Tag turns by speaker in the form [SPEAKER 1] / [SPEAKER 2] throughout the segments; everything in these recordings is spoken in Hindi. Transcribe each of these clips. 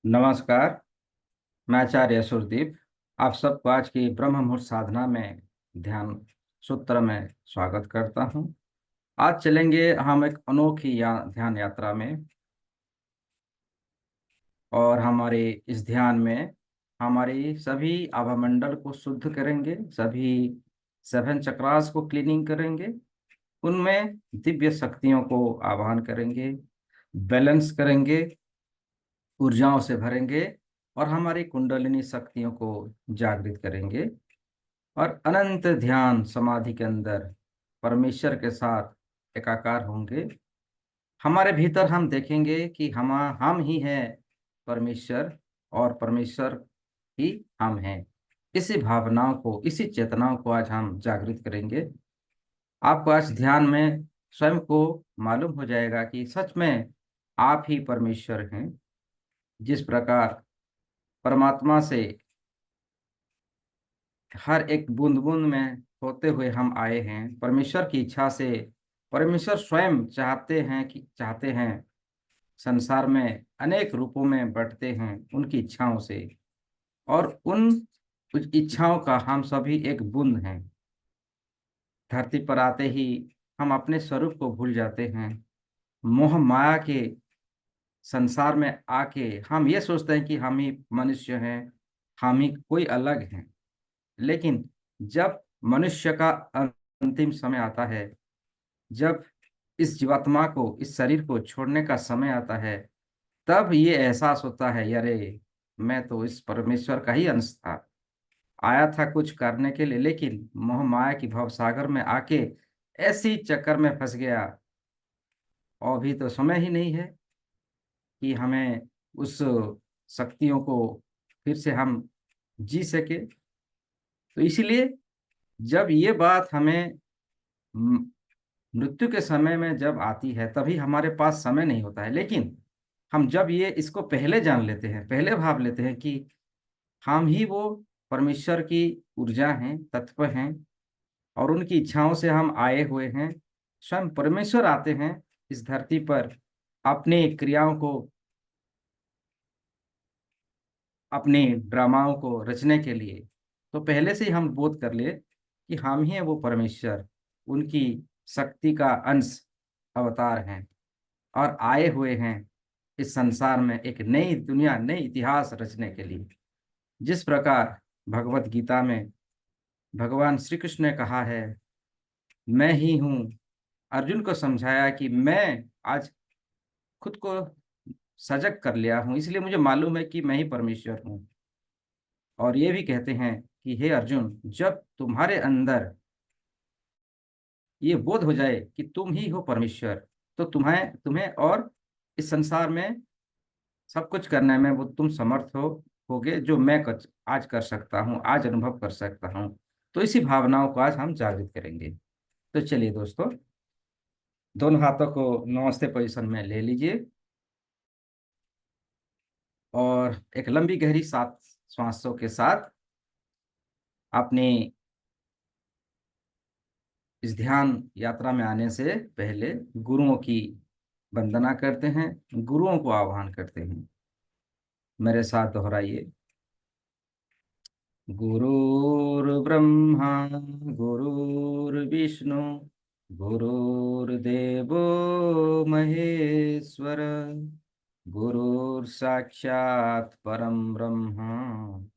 [SPEAKER 1] नमस्कार। मैं आचार्य सुरदीप आप सबको आज की ब्रह्म मुहूर्त साधना में ध्यान सूत्र में स्वागत करता हूं। आज चलेंगे हम एक अनोखी ध्यान यात्रा में। और हमारे इस ध्यान में हमारी सभी आभामंडल को शुद्ध करेंगे, सभी 7 चक्रास को क्लीनिंग करेंगे, उनमें दिव्य शक्तियों को आवाहन करेंगे, बैलेंस करेंगे, ऊर्जाओं से भरेंगे और हमारी कुंडलिनी शक्तियों को जागृत करेंगे। और अनंत ध्यान समाधि के अंदर परमेश्वर के साथ एकाकार होंगे। हमारे भीतर हम देखेंगे कि हम ही हैं परमेश्वर, और परमेश्वर ही हम हैं। इसी भावनाओं को, इसी चेतनाओं को आज हम जागृत करेंगे। आपको आज ध्यान में स्वयं को मालूम हो जाएगा कि सच में आप ही परमेश्वर हैं। जिस प्रकार परमात्मा से हर एक बूंद बूंद में होते हुए हम आए हैं, परमेश्वर की इच्छा से परमेश्वर स्वयं चाहते हैं संसार में अनेक रूपों में बढ़ते हैं उनकी इच्छाओं से। और उन कुछ इच्छाओं का हम सभी एक बूंद हैं। धरती पर आते ही हम अपने स्वरूप को भूल जाते हैं। मोह माया के संसार में आके हम ये सोचते हैं कि हम ही मनुष्य हैं, हम ही कोई अलग हैं। लेकिन जब मनुष्य का अंतिम समय आता है, जब इस जीवात्मा को, इस शरीर को छोड़ने का समय आता है, तब ये एहसास होता है, अरे मैं तो इस परमेश्वर का ही अंश था। आया था कुछ करने के लिए, लेकिन मोह माया की भवसागर में आके ऐसी चक्कर में फंस गया। और अभी तो समय ही नहीं है कि हमें उस शक्तियों को फिर से हम जी सके। तो इसलिए जब ये बात हमें म- मृत्यु के समय में जब आती है, तभी हमारे पास समय नहीं होता है। लेकिन हम जब ये इसको पहले जान लेते हैं, पहले भाव लेते हैं कि हम ही वो परमेश्वर की ऊर्जा हैं, तत्व हैं, और उनकी इच्छाओं से हम आए हुए हैं। स्वयं परमेश्वर आते हैं इस धरती पर अपनी क्रियाओं को, अपने ड्रामाओं को रचने के लिए। तो पहले से ही हम बोध कर ले कि हम ही हैं वो परमेश्वर, उनकी शक्ति का अंश, अवतार हैं, और आए हुए हैं इस संसार में एक नई दुनिया, नई इतिहास रचने के लिए। जिस प्रकार भगवत गीता में भगवान श्री कृष्ण ने कहा है, मैं ही हूँ, अर्जुन को समझाया कि मैं आज खुद को सजग कर लिया हूँ, इसलिए मुझे मालूम है कि मैं ही परमेश्वर हूँ। और ये भी कहते हैं कि हे अर्जुन, जब तुम्हारे अंदर ये बोध हो जाए कि तुम ही हो परमेश्वर, तो तुम्हें तुम्हें और इस संसार में सब कुछ करने में वो तुम समर्थ होगे, जो मैं आज कर सकता हूँ, आज अनुभव कर सकता हूँ। तो इसी भावनाओं को आज हम जागृत करेंगे। तो चलिए दोस्तों, दोनों हाथों को नमस्ते पोजीशन में ले लीजिए और एक लंबी गहरी सात श्वासों के साथ अपने इस ध्यान यात्रा में आने से पहले गुरुओं की वंदना करते हैं, गुरुओं को आह्वान करते हैं। मेरे साथ दोहराइए। गुरुर्ब्रह्मा गुरुर्विष्णु गुरुर्देवो महेश्वर, गुरुर्साक्षात् परम ब्रह्म,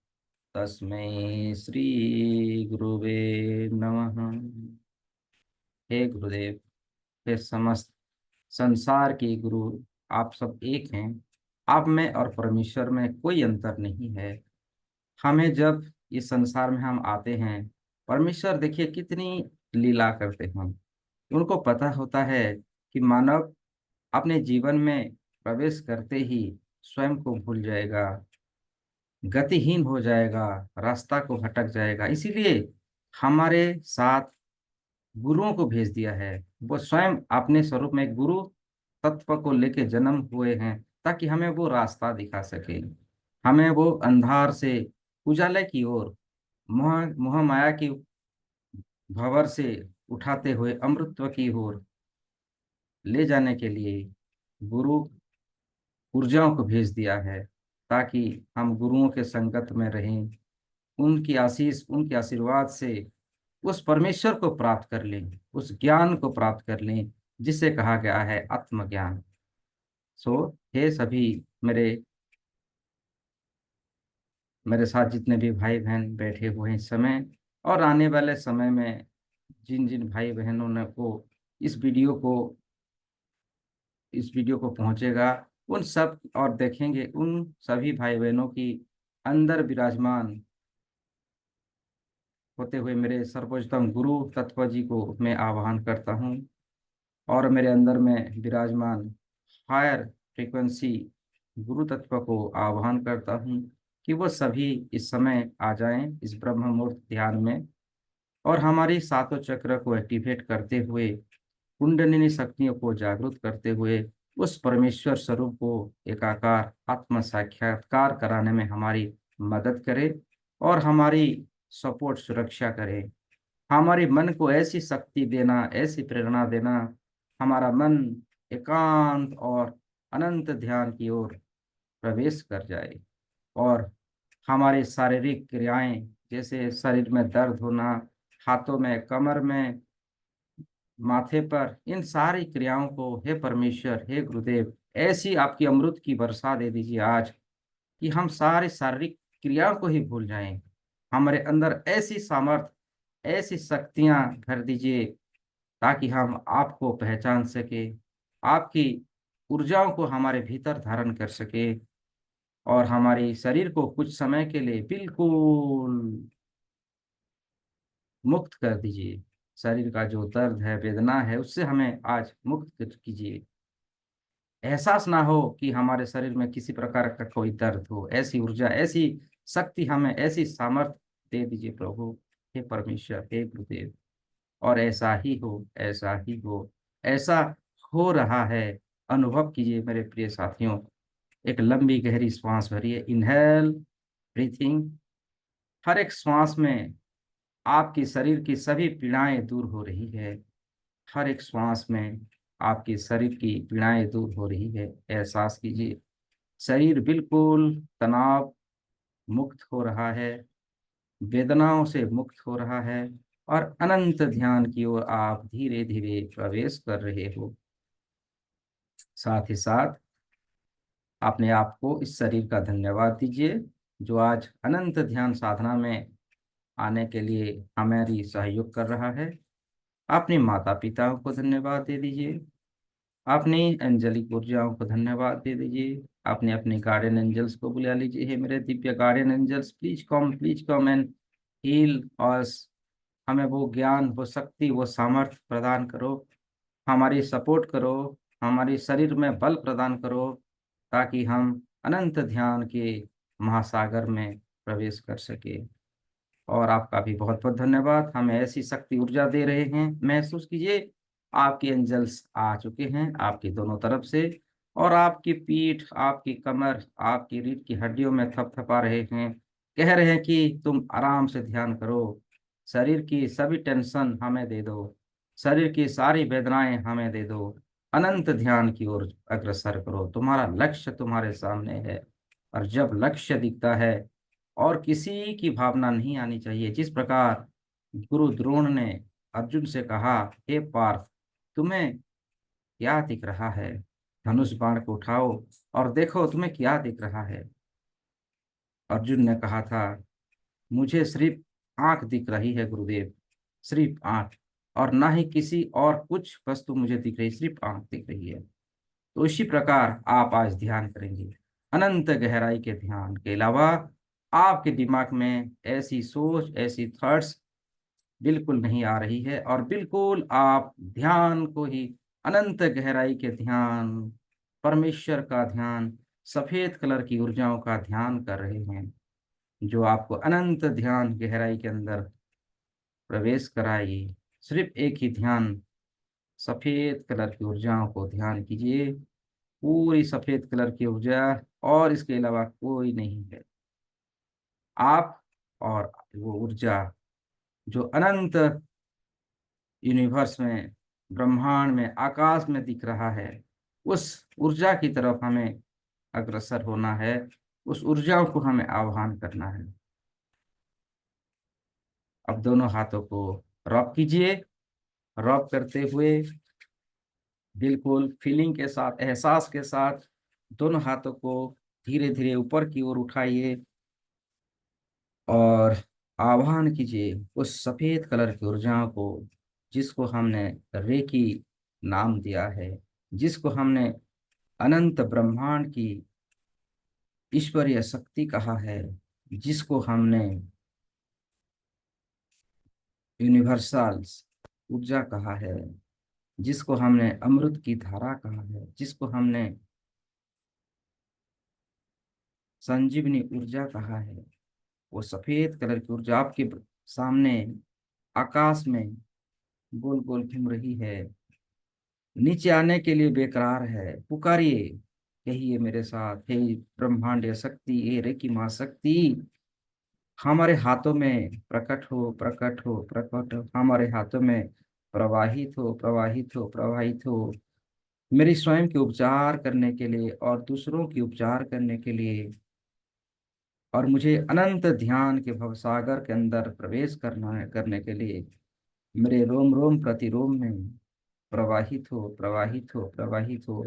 [SPEAKER 1] तस्मै श्री गुरुवे नमः। हे गुरुदेव, हे समस्त संसार के गुरु, आप सब एक हैं। आप में और परमेश्वर में कोई अंतर नहीं है। हमें जब इस संसार में हम आते हैं, परमेश्वर देखिए कितनी लीला करते हैं। उनको पता होता है कि मानव अपने जीवन में प्रवेश करते ही स्वयं को भूल जाएगा, गतिहीन हो जाएगा, रास्ता को भटक जाएगा। इसीलिए हमारे साथ गुरुओं को भेज दिया है। वो स्वयं अपने स्वरूप में गुरु तत्व को लेके जन्म हुए हैं, ताकि हमें वो रास्ता दिखा सके, हमें वो अंधार से उजाले की ओर, मोह मोह माया की भंवर से उठाते हुए अमृतत्व की ओर ले जाने के लिए गुरु ऊर्जाओं को भेज दिया है, ताकि हम गुरुओं के संगत में रहें, उनकी आशीष, उनके आशीर्वाद से उस परमेश्वर को प्राप्त कर लें, उस ज्ञान को प्राप्त कर लें जिसे कहा गया है आत्मज्ञान। सो हे सभी मेरे मेरे साथ जितने भी भाई बहन बैठे हुए हैं इस समय और आने वाले समय में जिन जिन भाई बहनों ने को इस वीडियो को इस वीडियो को पहुंचेगा, उन सब और देखेंगे, उन सभी भाई बहनों की अंदर विराजमान होते हुए मेरे सर्वोच्चतम गुरु तत्व जी को मैं आह्वान करता हूँ और मेरे अंदर में विराजमान हायर फ्रीक्वेंसी गुरु तत्व को आह्वान करता हूँ कि वो सभी इस समय आ जाएं इस ब्रह्म मुहूर्त ध्यान में और हमारी सातों चक्र को एक्टिवेट करते हुए, कुंडलिनी शक्तियों को जागृत करते हुए उस परमेश्वर स्वरूप को एकाकार आत्म साक्षात्कार कराने में हमारी मदद करे और हमारी सपोर्ट सुरक्षा करे। हमारे मन को ऐसी शक्ति देना, ऐसी प्रेरणा देना, हमारा मन एकांत और अनंत ध्यान की ओर प्रवेश कर जाए और हमारी शारीरिक क्रियाएं, जैसे शरीर में दर्द होना, हाथों में, कमर में, माथे पर, इन सारी क्रियाओं को हे परमेश्वर, हे गुरुदेव, ऐसी आपकी अमृत की वर्षा दे दीजिए आज कि हम सारी शारीरिक क्रियाओं को ही भूल जाएं। हमारे अंदर ऐसी सामर्थ, ऐसी शक्तियां भर दीजिए ताकि हम आपको पहचान सके, आपकी ऊर्जाओं को हमारे भीतर धारण कर सके और हमारे शरीर को कुछ समय के लिए बिल्कुल मुक्त कर दीजिए। शरीर का जो दर्द है, वेदना है, उससे हमें आज मुक्त कीजिए। एहसास ना हो कि हमारे शरीर में किसी प्रकार का कोई दर्द हो। ऐसी ऊर्जा, ऐसी शक्ति हमें, ऐसी सामर्थ्य दे दीजिए प्रभु, हे परमेश्वर, हे गुरुदेव। और ऐसा ही हो, ऐसा ही हो, ऐसा हो रहा है। अनुभव कीजिए मेरे प्रिय साथियों। एक लंबी गहरी श्वास भरिए, इनहेल, ब्रीथिंग। हर एक श्वास में आपकी शरीर की सभी पीड़ाएं दूर हो रही है। हर एक श्वास में आपकी शरीर की पीड़ाएं दूर हो रही है। एहसास कीजिए, शरीर बिल्कुल तनाव मुक्त हो रहा है, वेदनाओं से मुक्त हो रहा है और अनंत ध्यान की ओर आप धीरे धीरे प्रवेश कर रहे हो। साथ ही साथ अपने आप को, इस शरीर का धन्यवाद दीजिए जो आज अनंत ध्यान साधना में आने के लिए हमारी सहयोग कर रहा है। अपने माता पिताओं को धन्यवाद दे दीजिए, अपनी एंजलिक ऊर्जाओं को धन्यवाद दे दीजिए, अपने अपने गार्डियन एंजल्स को बुला लीजिए। हे मेरे दिव्य guardian angels, please come and heal us. हमें वो ज्ञान, वो शक्ति, वो सामर्थ्य प्रदान करो, हमारी सपोर्ट करो, हमारे शरीर में बल प्रदान करो ताकि हम अनंत ध्यान के महासागर में प्रवेश कर सके। और आपका भी बहुत बहुत धन्यवाद, हमें ऐसी शक्ति ऊर्जा दे रहे हैं। महसूस कीजिए, आपके एंजल्स आ चुके हैं आपकी दोनों तरफ से और आपकी पीठ, आपकी कमर, आपकी रीढ़ की हड्डियों में थपथपा रहे हैं। कह रहे हैं कि तुम आराम से ध्यान करो, शरीर की सभी टेंशन हमें दे दो, शरीर की सारी वेदनाएं हमें दे दो, अनंत ध्यान की ओर अग्रसर करो। तुम्हारा लक्ष्य तुम्हारे सामने है और जब लक्ष्य दिखता है और किसी की भावना नहीं आनी चाहिए। जिस प्रकार गुरु द्रोण ने अर्जुन से कहा, हे पार्थ, तुम्हें क्या दिख रहा है? धनुष बाण को उठाओ और देखो तुम्हें क्या दिख रहा है। अर्जुन ने कहा था, मुझे सिर्फ आंख दिख रही है गुरुदेव, सिर्फ आंख, और ना ही किसी और कुछ वस्तु मुझे दिख रही, सिर्फ आंख दिख रही है। तो इसी प्रकार आप आज ध्यान करेंगे। अनंत गहराई के ध्यान के अलावा आपके दिमाग में ऐसी सोच, ऐसी थॉट्स बिल्कुल नहीं आ रही है और बिल्कुल आप ध्यान को ही, अनंत गहराई के ध्यान, परमेश्वर का ध्यान, सफेद कलर की ऊर्जाओं का ध्यान कर रहे हैं जो आपको अनंत ध्यान गहराई के अंदर प्रवेश कराएगी। सिर्फ एक ही ध्यान, सफेद कलर की ऊर्जाओं को ध्यान कीजिए, पूरी सफेद कलर की ऊर्जा, और इसके अलावा कोई नहीं है। आप और वो ऊर्जा जो अनंत यूनिवर्स में, ब्रह्मांड में, आकाश में दिख रहा है, उस ऊर्जा की तरफ हमें अग्रसर होना है उस ऊर्जाओं को हमें आह्वान करना है। अब दोनों हाथों को रॉक कीजिए। रॉक करते हुए बिल्कुल फीलिंग के साथ, एहसास के साथ दोनों हाथों को धीरे धीरे ऊपर की ओर उठाइए और आह्वान कीजिए उस सफेद कलर की ऊर्जाओं को, जिसको हमने रेकी नाम दिया है, जिसको हमने अनंत ब्रह्मांड की ईश्वरीय शक्ति कहा है, जिसको हमने यूनिवर्सल ऊर्जा कहा है, जिसको हमने अमृत की धारा कहा है, जिसको हमने संजीवनी ऊर्जा कहा है। वो सफेद कलर की ऊर्जा आपके सामने आकाश में गोल गोल घूम रही है, नीचे आने के लिए बेकरार है। पुकारिए, कहिए मेरे साथ, हे ब्रह्मांडीय शक्ति, हे रेकी माँ शक्ति, हमारे हाथों में प्रकट हो, प्रकट हो, प्रकट हो, हमारे हाथों में प्रवाहित हो, प्रवाहित हो, प्रवाहित हो, मेरी स्वयं के उपचार करने के लिए और दूसरों की उपचार करने के लिए, और मुझे अनंत ध्यान के भवसागर के अंदर प्रवेश करना है, करने के लिए मेरे रोम रोम प्रतिरोम में प्रवाहित हो, प्रवाहित हो, प्रवाहित हो।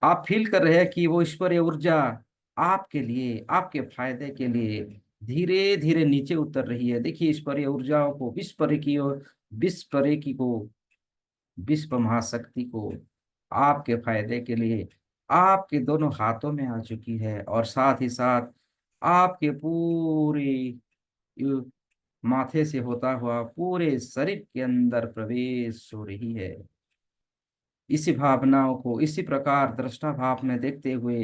[SPEAKER 1] आप फील कर रहे हैं कि वो ईश्वरीय ऊर्जा आपके लिए, आपके फायदे के लिए धीरे धीरे नीचे उतर रही है। देखिए ईश्वरीय ऊर्जाओं को, विश्व की और विश्व की को, विश्व महाशक्ति को आपके फायदे के लिए आपके दोनों हाथों में आ चुकी है, और साथ ही साथ आपके पूरे माथे से होता हुआ पूरे शरीर के अंदर प्रवेश हो रही है। इसी भावनाओं को इसी प्रकार दृष्टा भाव में देखते हुए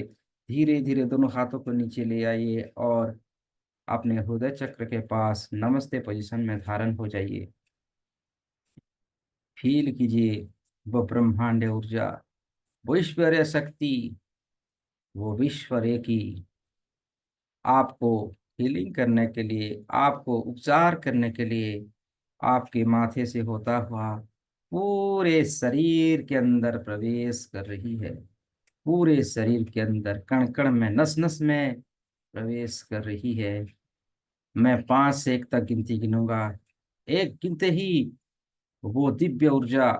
[SPEAKER 1] धीरे धीरे दोनों हाथों को नीचे ले आइए और अपने हृदय चक्र के पास नमस्ते पोजीशन में धारण हो जाइए। फील कीजिए वो ब्रह्मांड ऊर्जा, वो ईश्वरीय शक्ति, वो विश्व की आपको हीलिंग करने के लिए, आपको उपचार करने के लिए आपके माथे से होता हुआ पूरे शरीर के अंदर प्रवेश कर रही है। पूरे शरीर के अंदर कण कण में, नस नस में प्रवेश कर रही है। मैं 5 से 1 तक गिनती गिनूंगा। एक गिनते ही वो दिव्य ऊर्जा,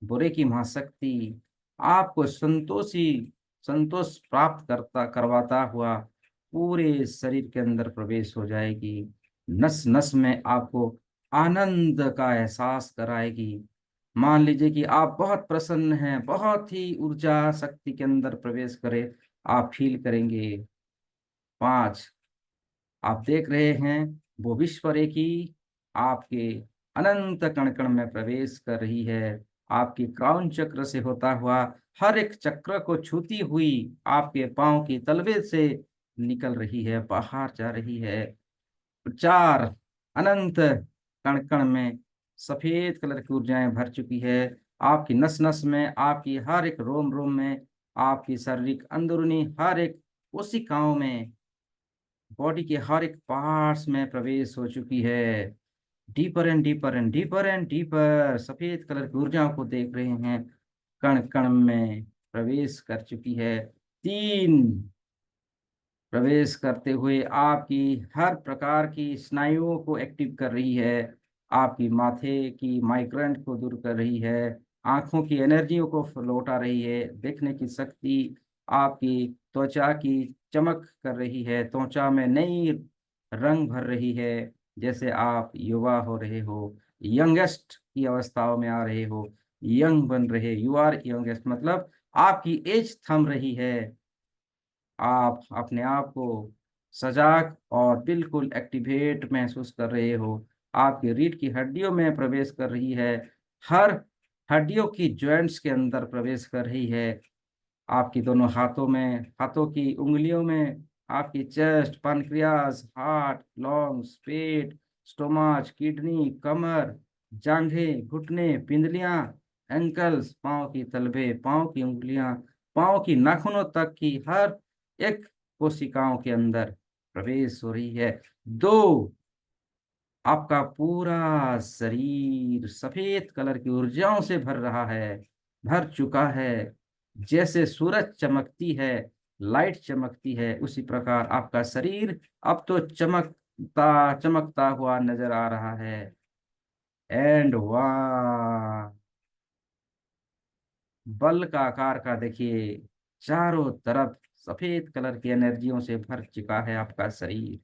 [SPEAKER 1] बुरे की महाशक्ति आपको संतोष प्राप्त करता करवाता हुआ पूरे शरीर के अंदर प्रवेश हो जाएगी। नस नस में आपको आनंद का एहसास कराएगी। मान लीजिए कि आप बहुत प्रसन्न हैं, बहुत ही ऊर्जा शक्ति के अंदर प्रवेश करें, आप फील करेंगे। 5, आप देख रहे हैं वो विश्व रेखी आपके अनंत कण कण में प्रवेश कर रही है। आपकी क्राउन चक्र से होता हुआ हर एक चक्र को छूती हुई आपके पांव की तलवे से निकल रही है, बाहर जा रही है। 4, अनंत कण कण में सफेद कलर की ऊर्जाएं भर चुकी है। आपकी नस नस में, आपकी हर एक रोम रोम में, आपकी शारीरिक अंदरूनी हर एक कोशिकाओं में, बॉडी के हर एक पार्ट्स में प्रवेश हो चुकी है। Deeper and deeper and deeper and deeper सफेद कलर की ऊर्जाओं को देख रहे हैं, कण कण में प्रवेश कर चुकी है। 3, प्रवेश करते हुए आपकी हर प्रकार की स्नायुओं को एक्टिव कर रही है, आपकी माथे की माइग्रेन को दूर कर रही है, आंखों की एनर्जियों को लौटा रही है, देखने की शक्ति, आपकी त्वचा की चमक कर रही है, त्वचा में नई रंग भर रही है। जैसे आप युवा हो रहे हो, यंगेस्ट की अवस्थाओं में आ रहे हो, यंग बन रहे, यू आर यंगेस्ट, मतलब आपकी एज थम रही है। आप अपने आप को सजाग और बिल्कुल एक्टिवेट महसूस कर रहे हो। आपकी रीढ़ की हड्डियों में प्रवेश कर रही है, हर हड्डियों की जॉइंट्स के अंदर प्रवेश कर रही है। आपकी दोनों हाथों में, हाथों की उंगलियों में, आपकी चेस्ट, पैनक्रियाज, हार्ट, लंग्स, पेट, स्टोमच, किडनी, कमर, जांघें, घुटने, पिंडलियां, एंकल्स, पांव की तलवे, पांव की उंगलियां, पांव की नाखूनों तक की हर एक कोशिकाओं के अंदर प्रवेश हो रही है। 2, आपका पूरा शरीर सफेद कलर की ऊर्जाओं से भर रहा है, भर चुका है। जैसे सूरज चमकती है, लाइट चमकती है, उसी प्रकार आपका शरीर अब तो चमकता चमकता हुआ नजर आ रहा है। एंड वाह, बल का आकार का देखिए, चारों तरफ सफेद कलर की एनर्जियों से भर चुका है आपका शरीर।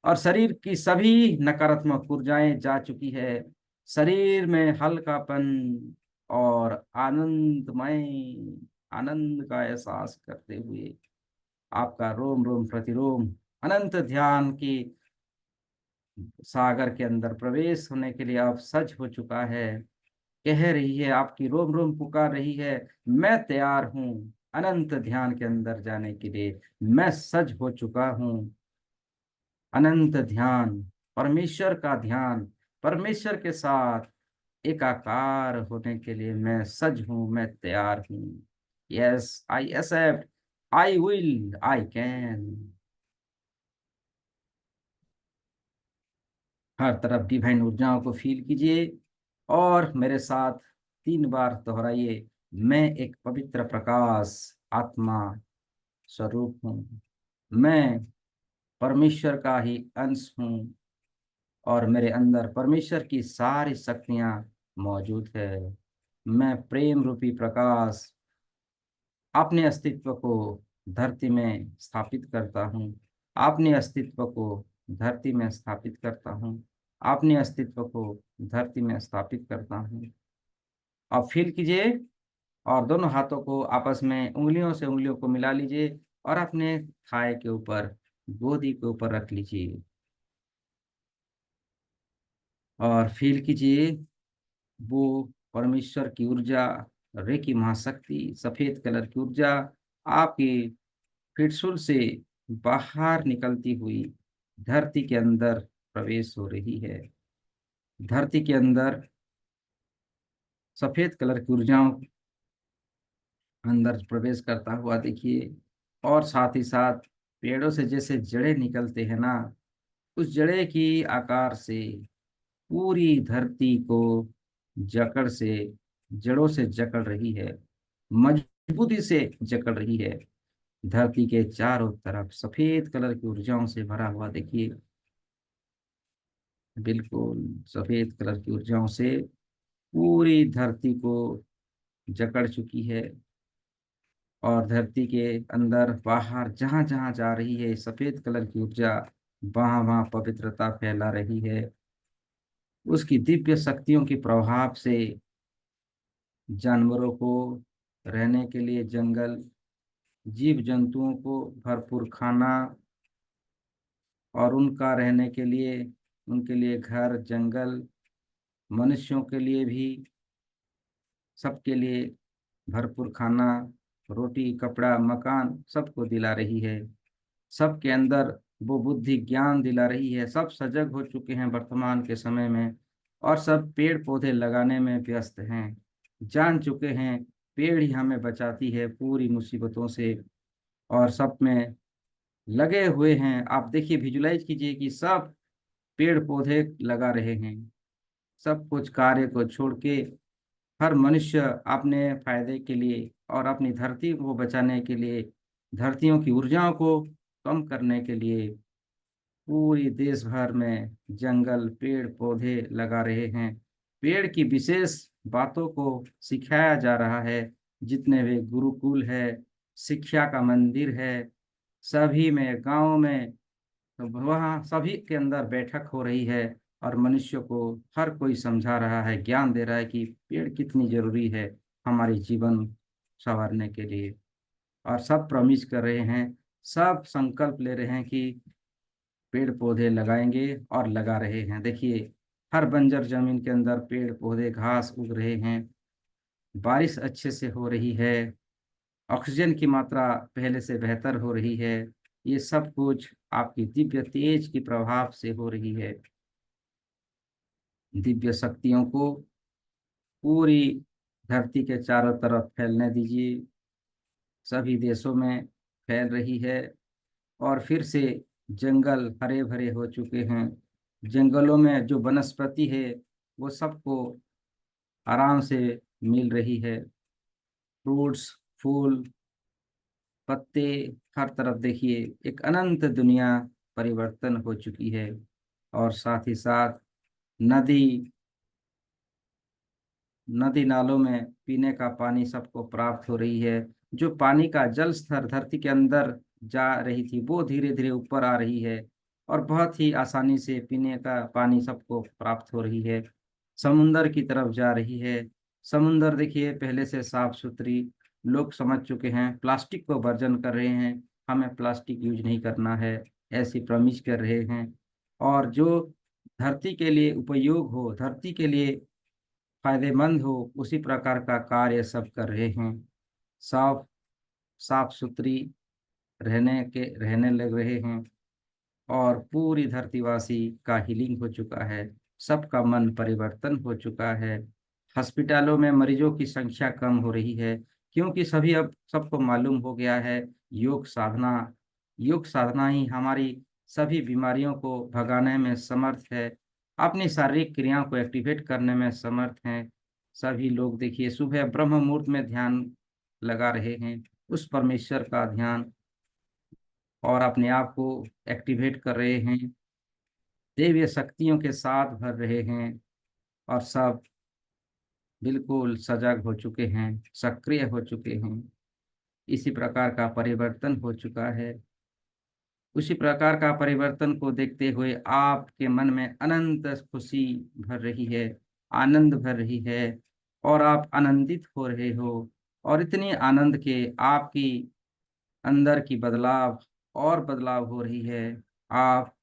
[SPEAKER 1] और शरीर की सभी नकारात्मक ऊर्जाएं जा चुकी है। शरीर में हल्कापन और आनंदमय आनंद का एहसास करते हुए आपका रोम रोम प्रतिरोम अनंत ध्यान की सागर के अंदर प्रवेश होने के लिए अब सज हो चुका है। कह रही है, आपकी रोम रोम पुकार रही है, मैं तैयार हूँ अनंत ध्यान के अंदर जाने के लिए। मैं सज हो चुका हूँ। अनंत ध्यान, परमेश्वर का ध्यान, परमेश्वर के साथ एकाकार होने के लिए मैं सज हूं, मैं तैयार हूं। Yes I accept, I will, I can. हर तरफ डिवाइन ऊर्जाओं को फील कीजिए और मेरे साथ 3 बार दोहराइए। मैं एक पवित्र प्रकाश आत्मा स्वरूप हूँ। मैं परमेश्वर का ही अंश हूँ और मेरे अंदर परमेश्वर की सारी शक्तियाँ मौजूद है। मैं प्रेम रूपी प्रकाश अपने अस्तित्व को धरती में स्थापित करता हूँ। अपने अस्तित्व को धरती में स्थापित करता हूँ। अपने अस्तित्व को धरती में स्थापित करता हूँ। अब फील कीजिए और दोनों हाथों को आपस में उंगलियों से उंगलियों को मिला लीजिए और अपने थाई के ऊपर, गोदी के ऊपर रख लीजिए और फील कीजिए वो परमेश्वर की ऊर्जा, रेकी महाशक्ति, सफेद कलर की ऊर्जा आपकी फिटसुल से बाहर निकलती हुई धरती के अंदर प्रवेश हो रही है। धरती के अंदर सफेद कलर की ऊर्जाओं अंदर प्रवेश करता हुआ देखिए। और साथ ही साथ पेड़ों से जैसे जड़ें निकलते हैं ना, उस जड़े की आकार से पूरी धरती को जकड़ से जड़ों से जकड़ रही है, मजबूती से जकड़ रही है। धरती के चारों तरफ सफेद कलर की ऊर्जाओं से भरा हुआ देखिए, बिल्कुल सफेद कलर की ऊर्जाओं से पूरी धरती को जकड़ चुकी है। और धरती के अंदर बाहर जहां जहां जा रही है सफेद कलर की ऊर्जा, वहां वहां पवित्रता फैला रही है। उसकी दिव्य शक्तियों के प्रभाव से जानवरों को रहने के लिए जंगल, जीव जंतुओं को भरपूर खाना और उनका रहने के लिए, उनके लिए घर, जंगल, मनुष्यों के लिए भी, सबके लिए भरपूर खाना, रोटी, कपड़ा, मकान सबको दिला रही है। सबके अंदर वो बुद्धि ज्ञान दिला रही है। सब सजग हो चुके हैं वर्तमान के समय में और सब पेड़ पौधे लगाने में व्यस्त हैं। जान चुके हैं पेड़ ही हमें बचाती है पूरी मुसीबतों से। और सब में लगे हुए हैं। आप देखिए, विजुलाइज कीजिए कि सब पेड़ पौधे लगा रहे हैं। सब कुछ कार्य को छोड़ के हर मनुष्य अपने फायदे के लिए और अपनी धरती को बचाने के लिए, धरतियों की ऊर्जाओं को कम करने के लिए पूरी देश भर में जंगल, पेड़ पौधे लगा रहे हैं। पेड़ की विशेष बातों को सिखाया जा रहा है। जितने भी गुरुकुल है, शिक्षा का मंदिर है, सभी में, गांव में, तो वहाँ सभी के अंदर बैठक हो रही है और मनुष्य को हर कोई समझा रहा है, ज्ञान दे रहा है कि पेड़ कितनी जरूरी है हमारे जीवन संवारने के लिए। और सब प्रॉमिस कर रहे हैं, सब संकल्प ले रहे हैं कि पेड़ पौधे लगाएंगे और लगा रहे हैं। देखिए, हर बंजर जमीन के अंदर पेड़ पौधे घास उग रहे हैं। बारिश अच्छे से हो रही है। ऑक्सीजन की मात्रा पहले से बेहतर हो रही है। ये सब कुछ आपकी दिव्य तेज की प्रभाव से हो रही है। दिव्य शक्तियों को पूरी धरती के चारों तरफ फैलने दीजिए। सभी देशों में फैल रही है और फिर से जंगल हरे भरे हो चुके हैं। जंगलों में जो वनस्पति है वो सबको आराम से मिल रही है। फ्रूट्स, फूल, पत्ते, हर तरफ देखिए एक अनंत दुनिया परिवर्तन हो चुकी है। और साथ ही साथ नदी नदी नालों में पीने का पानी सबको प्राप्त हो रही है। जो पानी का जल स्तर धरती के अंदर जा रही थी वो धीरे धीरे ऊपर आ रही है और बहुत ही आसानी से पीने का पानी सबको प्राप्त हो रही है। समुंदर की तरफ जा रही है। समुंदर देखिए पहले से साफ सुथरी, लोग समझ चुके हैं, प्लास्टिक को वर्जन कर रहे हैं। हमें प्लास्टिक यूज नहीं करना है, ऐसी प्रॉमिस कर रहे हैं। और जो धरती के लिए उपयोग हो, धरती के लिए फायदेमंद हो, उसी प्रकार का कार्य सब कर रहे हैं। साफ साफ सुथरी रहने लग रहे हैं। और पूरी धरतीवासी का हीलिंग हो चुका है। सबका मन परिवर्तन हो चुका है। हॉस्पिटलों में मरीजों की संख्या कम हो रही है, क्योंकि सभी अब सबको मालूम हो गया है योग साधना योग साधना ही हमारी सभी बीमारियों को भगाने में समर्थ है, अपनी शारीरिक क्रियाओं को एक्टिवेट करने में समर्थ हैं। सभी लोग देखिए सुबह ब्रह्म मुहूर्त में ध्यान लगा रहे हैं, उस परमेश्वर का ध्यान, और अपने आप को एक्टिवेट कर रहे हैं, दैवीय शक्तियों के साथ भर रहे हैं। और सब बिल्कुल सजग हो चुके हैं, सक्रिय हो चुके हैं। इसी प्रकार का परिवर्तन हो चुका है। उसी प्रकार का परिवर्तन को देखते हुए आपके मन में अनंत खुशी भर रही है, आनंद भर रही है, और आप आनंदित हो रहे हो। और इतनी आनंद के आपकी अंदर की बदलाव और बदलाव हो रही है। आप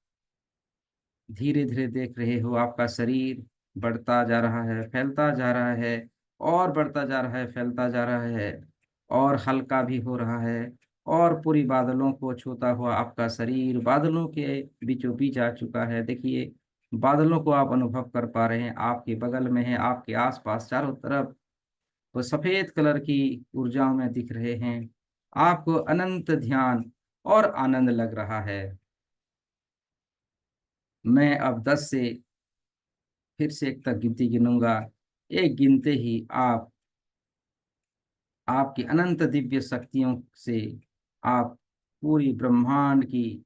[SPEAKER 1] धीरे धीरे देख रहे हो आपका शरीर बढ़ता जा रहा है, फैलता जा रहा है, और बढ़ता जा रहा है, फैलता जा रहा है, और हल्का भी हो रहा है। और पूरी बादलों को छूता हुआ आपका शरीर बादलों के बीचों बीच आ चुका है। देखिए बादलों को आप अनुभव कर पा रहे हैं, आपके बगल में है, आपके आसपास चारों तरफ वो सफेद कलर की ऊर्जाओं में दिख रहे हैं। आपको अनंत ध्यान और आनंद लग रहा है। मैं अब 10 से फिर से एक तक गिनती गिनूंगा। एक गिनते ही आप आपकी अनंत दिव्य शक्तियों से आप पूरी ब्रह्मांड की,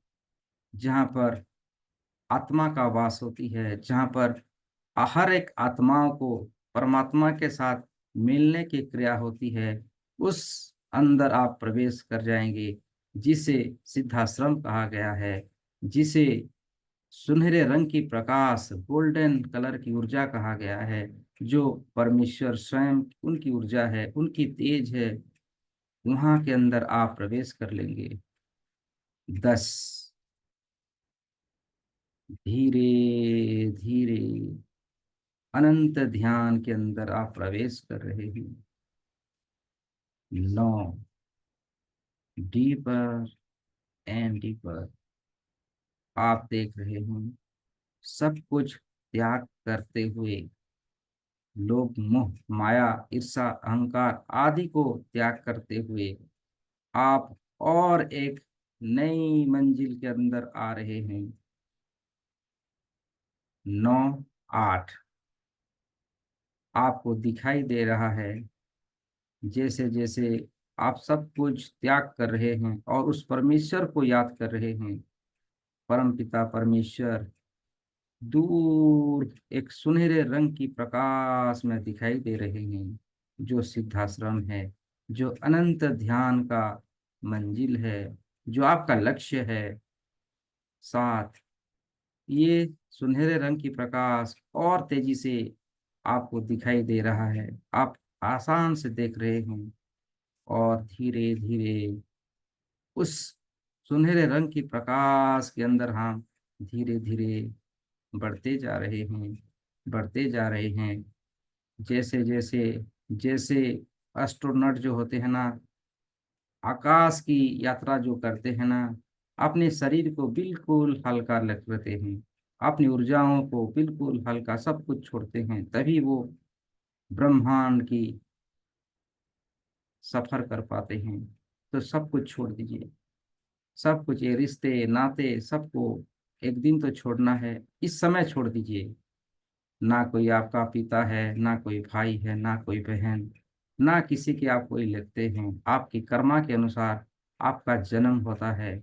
[SPEAKER 1] जहाँ पर आत्मा का वास होती है, जहाँ पर हर एक आत्माओं को परमात्मा के साथ मिलने की क्रिया होती है, उस अंदर आप प्रवेश कर जाएंगे, जिसे सिद्धाश्रम कहा गया है, जिसे सुनहरे रंग की प्रकाश, गोल्डन कलर की ऊर्जा कहा गया है, जो परमेश्वर स्वयं उनकी ऊर्जा है, उनकी तेज है। वहां के अंदर आप प्रवेश कर लेंगे। 10। धीरे धीरे अनंत ध्यान के अंदर आप प्रवेश कर रहे हैं। 9। डीपर एंड डीपर आप देख रहे हैं, सब कुछ त्याग करते हुए, लोभ मोह माया ईर्षा अहंकार आदि को त्याग करते हुए आप और एक नई मंजिल के अंदर आ रहे हैं। 9। 8 आपको दिखाई दे रहा है, जैसे जैसे आप सब कुछ त्याग कर रहे हैं और उस परमेश्वर को याद कर रहे हैं, परम पिता परमेश्वर दूर एक सुनहरे रंग की प्रकाश में दिखाई दे रहे हैं, जो सिद्धाश्रम है, जो अनंत ध्यान का मंजिल है, जो आपका लक्ष्य है। 7। ये सुनहरे रंग की प्रकाश और तेजी से आपको दिखाई दे रहा है, आप आसान से देख रहे हैं। और धीरे धीरे उस सुनहरे रंग की प्रकाश के अंदर हम धीरे धीरे बढ़ते जा रहे हैं, बढ़ते जा रहे हैं। जैसे जैसे जैसे एस्ट्रोनॉट जो होते हैं ना, आकाश की यात्रा जो करते हैं ना, अपने शरीर को बिल्कुल हल्का रखते हैं, अपनी ऊर्जाओं को बिल्कुल हल्का, सब कुछ छोड़ते हैं, तभी वो ब्रह्मांड की सफर कर पाते हैं। तो सब कुछ छोड़ दीजिए, सब कुछ, ये रिश्ते नाते सबको एक दिन तो छोड़ना है, इस समय छोड़ दीजिए। ना कोई आपका पिता है, ना कोई भाई है, ना कोई बहन, ना किसी के आप कोई लगते हैं, आपकी कर्मा के अनुसार आपका जन्म होता है।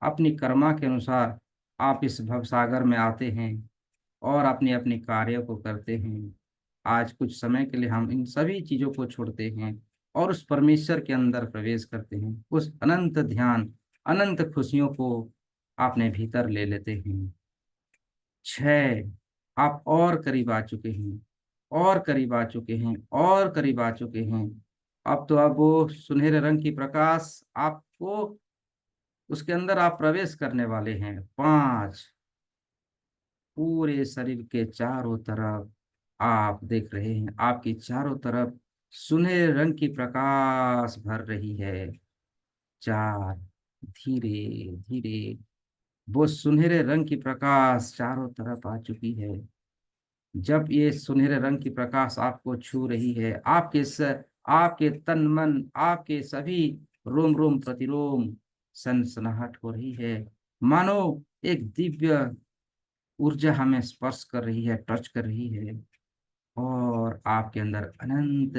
[SPEAKER 1] अपनी कर्मा के अनुसार आप इस भवसागर में आते हैं और अपनी अपनी कार्यों को करते हैं। आज कुछ समय के लिए हम इन सभी चीजों को छोड़ते हैं और उस परमेश्वर के अंदर प्रवेश करते हैं। उस अनंत ध्यान, अनंत खुशियों को अपने भीतर ले लेते हैं। 6, आप और करीब आ चुके हैं, और करीब आ चुके हैं, और करीब आ चुके हैं। अब वो सुनहरे रंग की प्रकाश आपको, उसके अंदर आप प्रवेश करने वाले हैं। 5, पूरे शरीर के चारों तरफ आप देख रहे हैं, आपकी चारों तरफ सुनहरे रंग की प्रकाश भर रही है। 4, धीरे धीरे वो सुनहरे रंग की प्रकाश चारों तरफ आ चुकी है। जब ये सुनहरे रंग की प्रकाश आपको छू रही है, आपके तन मन, आपके सभी रोम रोम प्रतिरोम सनसनाहट हो रही है। मानो एक दिव्य ऊर्जा हमें स्पर्श कर रही है, टच कर रही है, और आपके अंदर अनंत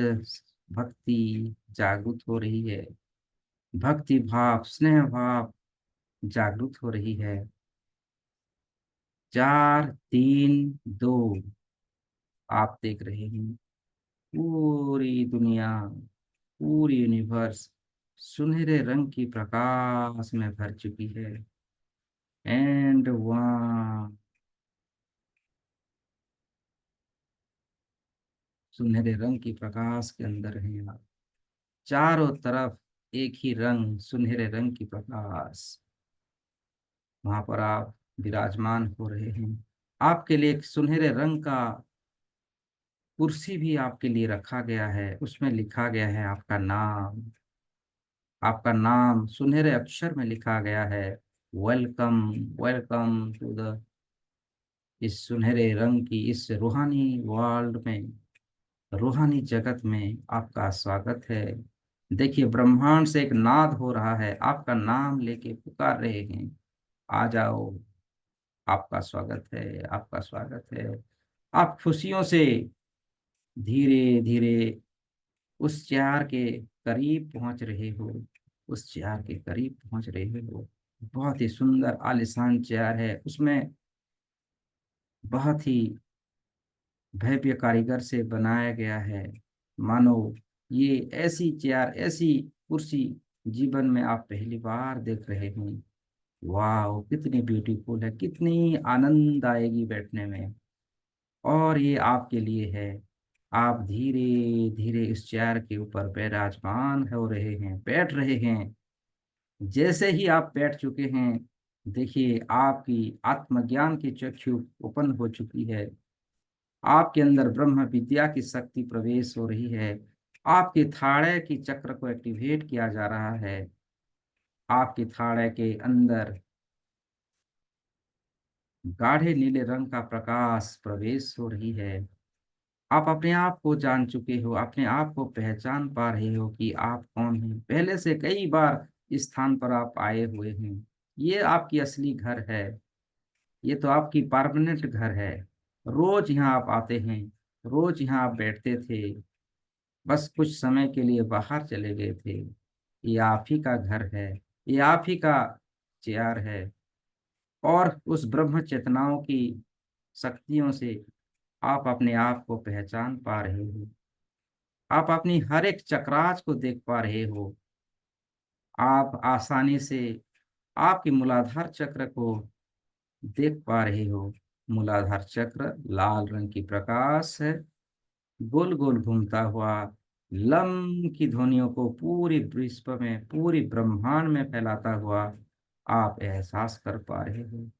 [SPEAKER 1] भक्ति जागृत हो रही है। भक्ति भाव, स्नेह भाव जागृत हो रही है। 4, 3, 2, आप देख रहे हैं पूरी दुनिया, पूरी यूनिवर्स सुनहरे रंग की प्रकाश में भर चुकी है। एंड वहाँ सुनहरे रंग की प्रकाश के अंदर हैं आप। चारों तरफ एक ही रंग, सुनहरे रंग की प्रकाश, वहां पर आप विराजमान हो रहे हैं। आपके लिए एक सुनहरे रंग का कुर्सी भी आपके लिए रखा गया है, उसमें लिखा गया है आपका नाम। आपका नाम सुनहरे अक्षर में लिखा गया है। वेलकम, वेलकम टू द, इस सुनहरे रंग की इस रूहानी वर्ल्ड में, रूहानी जगत में आपका स्वागत है। देखिए, ब्रह्मांड से एक नाद हो रहा है, आपका नाम लेके पुकार रहे हैं, आ जाओ, आपका स्वागत है, आपका स्वागत है। आप खुशियों से धीरे धीरे उस चेयर के करीब पहुंच रहे हो, उस चेयर के करीब पहुंच रहे हो। बहुत ही सुंदर आलीशान चेयर है, उसमें बहुत ही भव्य कारीगर से बनाया गया है। मानो ये ऐसी चेयर, ऐसी कुर्सी जीवन में आप पहली बार देख रहे हैं। वाह, कितनी ब्यूटीफुल है, कितनी आनंद आएगी बैठने में। और ये आपके लिए है। आप धीरे धीरे इस चेयर के ऊपर विराजमान हो रहे हैं, बैठ रहे हैं। जैसे ही आप बैठ चुके हैं, देखिए आपकी आत्मज्ञान की चक्षु ओपन हो चुकी है। आपके अंदर ब्रह्म विद्या की शक्ति प्रवेश हो रही है। आपके थाड़े की चक्र को एक्टिवेट किया जा रहा है। आपके थाड़े के अंदर गाढ़े नीले रंग का प्रकाश प्रवेश हो रही है। आप अपने आप को जान चुके हो, अपने आप को पहचान पा रहे हो कि आप कौन हैं। पहले से कई बार इस स्थान पर आप आए हुए हैं। ये आपकी असली घर है, ये तो आपकी परमानेंट घर है। रोज यहाँ आप आते हैं, रोज यहाँ आप बैठते थे, बस कुछ समय के लिए बाहर चले गए थे। ये आप ही का घर है, ये आप ही का चेयर है। और उस ब्रह्म चेतनाओं की शक्तियों से आप अपने आप को पहचान पा रहे हो। आप अपनी हर एक चक्राच को देख पा रहे हो। आप आसानी से आपके मूलाधार चक्र को देख पा रहे हो। मूलाधार चक्र लाल रंग की प्रकाश है, गोल गोल घूमता हुआ लम की ध्वनियों को पूरी विश्व में, पूरी ब्रह्मांड में फैलाता हुआ आप एहसास कर पा रहे हो।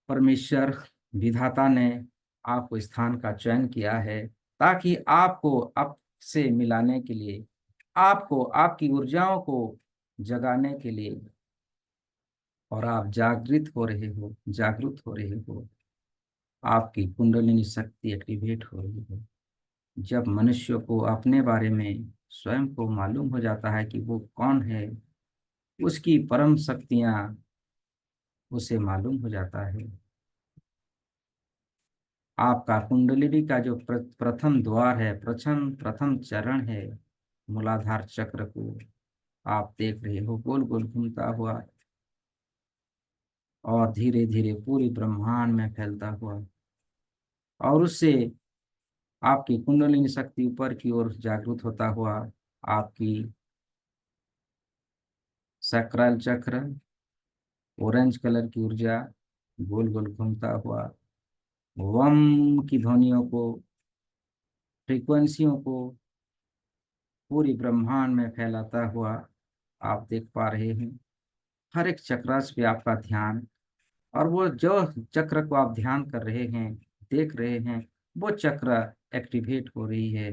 [SPEAKER 1] परमेश्वर विधाता ने आपको स्थान का चयन किया है ताकि आपको अब से मिलाने के लिए, आपको आपकी ऊर्जाओं को जगाने के लिए, और आप जागृत हो रहे हो, जागरूक हो रहे हो। आपकी कुंडलिनी शक्ति एक्टिवेट हो रही है। जब मनुष्य को अपने बारे में स्वयं को मालूम हो जाता है कि वो कौन है, उसकी परम शक्तियां उसे मालूम हो जाता है। आपका कुंडलिनी का जो प्रथम द्वार है, प्रथम प्रथम चरण है, मूलाधार चक्र को आप देख रहे हो गोल गोल घूमता हुआ और धीरे धीरे पूरी ब्रह्मांड में फैलता हुआ, और उससे आपकी कुंडलिनी शक्ति ऊपर की ओर जागृत होता हुआ आपकी सकराल चक्र, ऑरेंज कलर की ऊर्जा गोल गोल घूमता हुआ वम की ध्वनियों को, फ्रीक्वेंसियों को पूरी ब्रह्मांड में फैलाता हुआ आप देख पा रहे हैं। हर एक चक्रास पे आपका ध्यान, और वो जो चक्र को आप ध्यान कर रहे हैं, देख रहे हैं, वो चक्र एक्टिवेट हो रही है,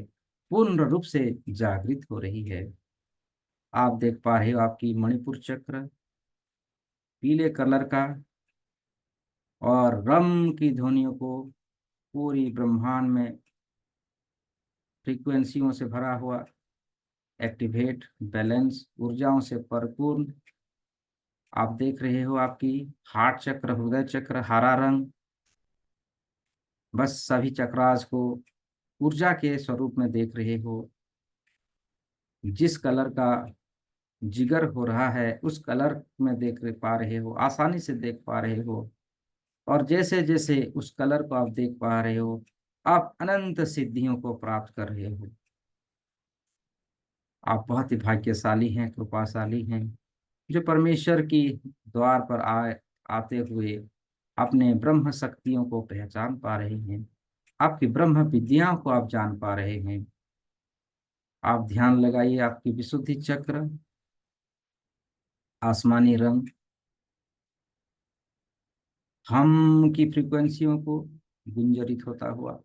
[SPEAKER 1] पूर्ण रूप से जागृत हो रही है। आप देख पा रहे हो आपकी मणिपुर चक्र पीले कलर का, और रम की ध्वनियों को पूरी ब्रह्मांड में फ्रीक्वेंसियों से भरा हुआ, एक्टिवेट, बैलेंस, ऊर्जाओं से परिपूर्ण। आप देख रहे हो आपकी हार्ट चक्र, हृदय चक्र हरा रंग, बस सभी चक्रास को ऊर्जा के स्वरूप में देख रहे हो। जिस कलर का जिगर हो रहा है उस कलर में देख पा रहे हो, आसानी से देख पा रहे हो। और जैसे जैसे उस कलर को आप देख पा रहे हो, आप अनंत सिद्धियों को प्राप्त कर रहे हो। आप बहुत ही भाग्यशाली हैं, कृपाशाली हैं, जो परमेश्वर की द्वार पर आते हुए अपने ब्रह्म शक्तियों को पहचान पा रहे हैं, आपकी ब्रह्म विद्याओं को आप जान पा रहे हैं। आप ध्यान लगाइए आपकी विशुद्धि चक्र, आसमानी रंग, हम की फ्रीक्वेंसियों को गुंजरित होता हुआ,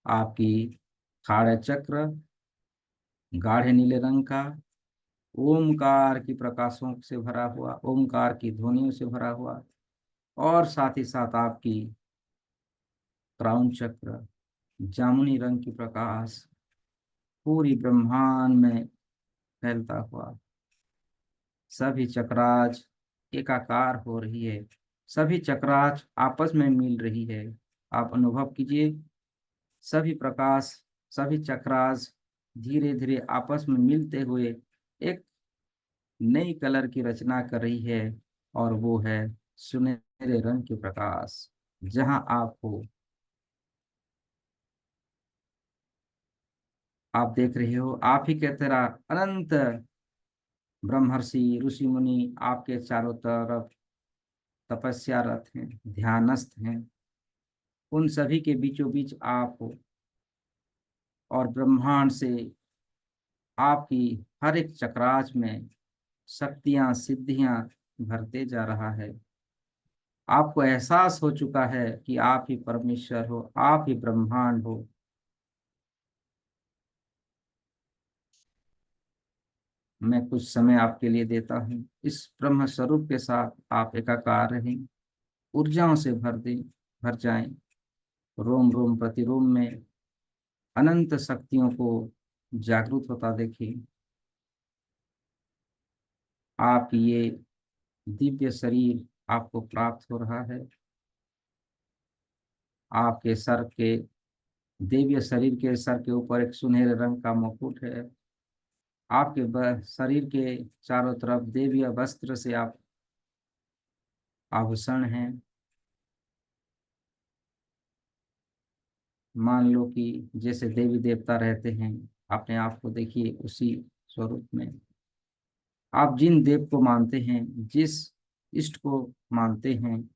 [SPEAKER 1] आपकी खाड़ चक्र गाढ़े नीले रंग का, ओमकार की प्रकाशों से भरा हुआ, ओमकार की ध्वनियों से भरा हुआ, और साथ ही साथ आपकी क्राउन चक्र जामुनी रंग की प्रकाश पूरी ब्रह्मांड में फैलता हुआ। सभी चक्राज एकाकार हो रही है, सभी चक्राज आपस में मिल रही है। आप अनुभव कीजिए, सभी प्रकाश, सभी चक्रास धीरे धीरे आपस में मिलते हुए एक नई कलर की रचना कर रही है, और वो है सुनहरे रंग की प्रकाश। जहां आप हो, आप देख रहे हो आप ही के तरह अनंत ब्रह्मर्षि ऋषि मुनि आपके चारों तरफ तपस्यारत हैं, ध्यानस्थ हैं। उन सभी के बीचों बीच आप हो, और ब्रह्मांड से आपकी हर एक चक्राच में शक्तियां सिद्धियां भरते जा रहा है। आपको एहसास हो चुका है कि आप ही परमेश्वर हो, आप ही ब्रह्मांड हो। मैं कुछ समय आपके लिए देता हूँ, इस ब्रह्म स्वरूप के साथ आप एकाकार रहें, ऊर्जाओं से भर जाएं। रोम रोम प्रतिरोम में अनंत शक्तियों को जागृत होता देखिए। आप ये दिव्य शरीर आपको प्राप्त हो रहा है। आपके सर के दिव्य शरीर के सर के ऊपर एक सुनहरे रंग का मुकुट है। आपके शरीर के चारों तरफ दिव्य वस्त्र से आप आभूषण हैं। मान लो कि जैसे देवी देवता रहते हैं, अपने आप को देखिए उसी स्वरूप में। आप जिन देव को मानते हैं, जिस इष्ट को मानते हैं,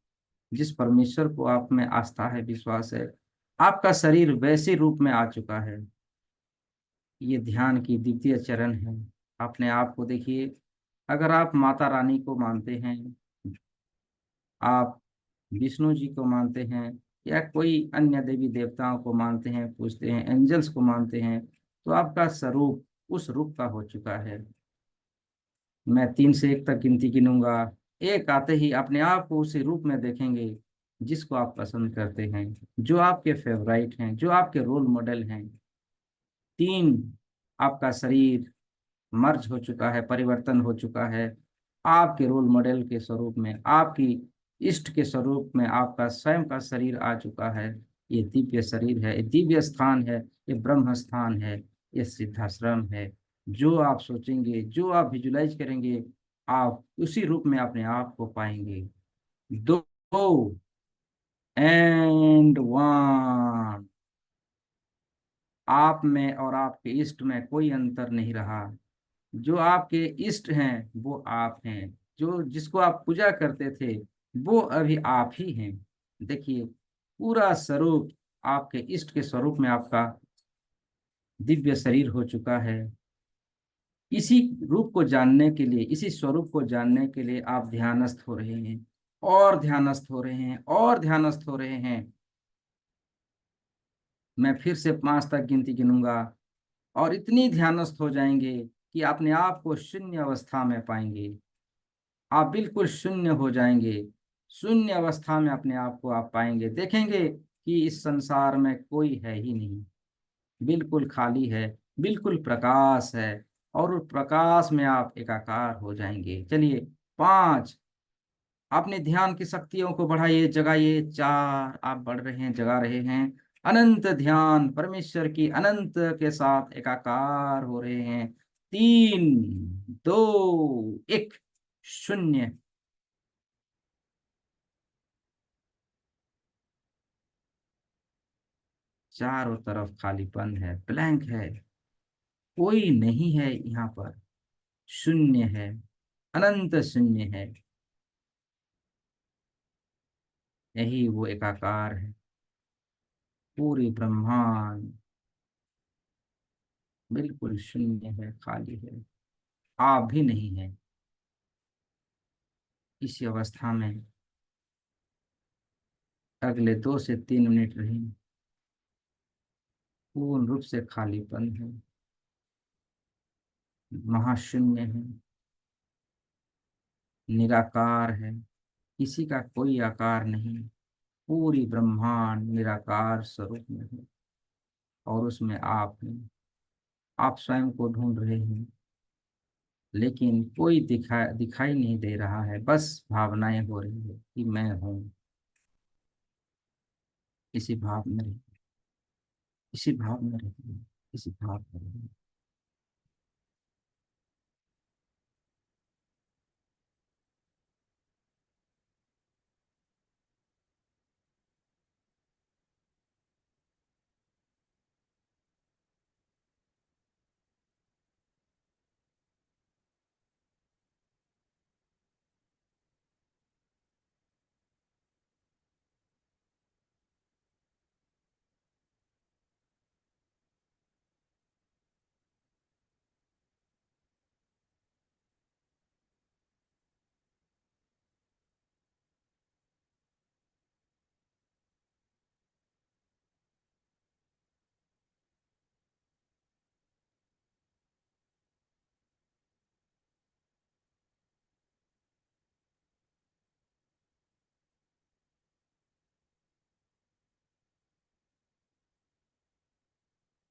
[SPEAKER 1] जिस परमेश्वर को आप में आस्था है, विश्वास है, आपका शरीर वैसे रूप में आ चुका है। ये ध्यान की द्वितीय चरण है। अपने आप को देखिए। अगर आप माता रानी को मानते हैं, आप विष्णु जी को मानते हैं, या कोई अन्य देवी देवताओं को मानते हैं, पूजते हैं, एंजल्स को मानते हैं, तो आपका स्वरूप उस रूप का हो चुका है। मैं 3 से 1 तक गिनती गिनूंगा। एक आते ही अपने आप को उसी रूप में देखेंगे जिसको आप पसंद करते हैं, जो आपके फेवराइट हैं, जो आपके रोल मॉडल हैं। 3, आपका शरीर मर्ज हो चुका है, परिवर्तन हो चुका है आपके रोल मॉडल के स्वरूप में, आपकी इष्ट के स्वरूप में आपका स्वयं का शरीर आ चुका है। ये दिव्य शरीर है, ये दिव्य स्थान है, ये ब्रह्म स्थान है, ये सिद्धाश्रम है। जो आप सोचेंगे, जो आप विजुलाइज करेंगे, आप उसी रूप में अपने आप को पाएंगे। दो एंड वन। आप में और आपके इष्ट में कोई अंतर नहीं रहा। जो आपके इष्ट हैं वो आप हैं, जो जिसको आप पूजा करते थे वो अभी आप ही हैं। देखिए, पूरा स्वरूप आपके इष्ट के स्वरूप में आपका दिव्य शरीर हो चुका है। इसी रूप को जानने के लिए, इसी स्वरूप को जानने के लिए आप ध्यानस्थ हो रहे हैं, और ध्यानस्थ हो रहे हैं, और ध्यानस्थ हो रहे हैं। मैं फिर से 5 तक गिनती गिनूंगा, और इतनी ध्यानस्थ हो जाएंगे कि अपने आप को शून्य अवस्था में पाएंगे। आप बिल्कुल शून्य हो जाएंगे। शून्य अवस्था में अपने आप को आप पाएंगे, देखेंगे कि इस संसार में कोई है ही नहीं, बिल्कुल खाली है, बिल्कुल प्रकाश है, और उस प्रकाश में आप एकाकार हो जाएंगे। चलिए, 5। अपने ध्यान की शक्तियों को बढ़ाइए, जगाइए। 4, आप बढ़ रहे हैं, जगा रहे हैं। अनंत ध्यान, परमेश्वर की अनंत के साथ एकाकार हो रहे हैं। 3, 2, 1, शून्य। चारों तरफ खालीपन है, ब्लैंक है, कोई नहीं है यहाँ पर। शून्य है, अनंत शून्य है। यही वो एकाकार है। पूरी ब्रह्मांड बिल्कुल शून्य है, खाली है। आप भी नहीं है। इसी अवस्था में अगले 2 से 3 मिनट रहें। पूर्ण रूप से खालीपन है, महाशून्य है, निराकार है। किसी का कोई आकार नहीं। पूरी ब्रह्मांड निराकार स्वरूप में है, और उसमें आप हैं। आप स्वयं को ढूंढ रहे हैं, लेकिन कोई दिखाई नहीं दे रहा है। बस भावनाएं हो रही है कि मैं हूँ। इसी भाव में रहिए, इसी भाव में रहिए, इसी भाव में रहिए।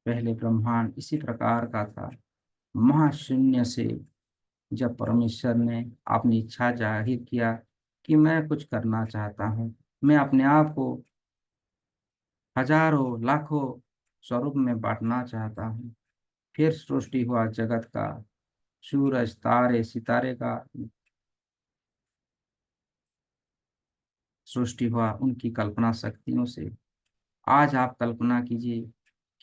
[SPEAKER 1] पहले ब्रह्मांड इसी प्रकार का था, महाशून्य से। जब परमेश्वर ने अपनी इच्छा जाहिर किया कि मैं कुछ करना चाहता हूँ, मैं अपने आप को हजारों लाखों स्वरूप में बांटना चाहता हूँ, फिर सृष्टि हुआ जगत का। सूरज, तारे, सितारे का सृष्टि हुआ उनकी कल्पना शक्तियों से। आज आप कल्पना कीजिए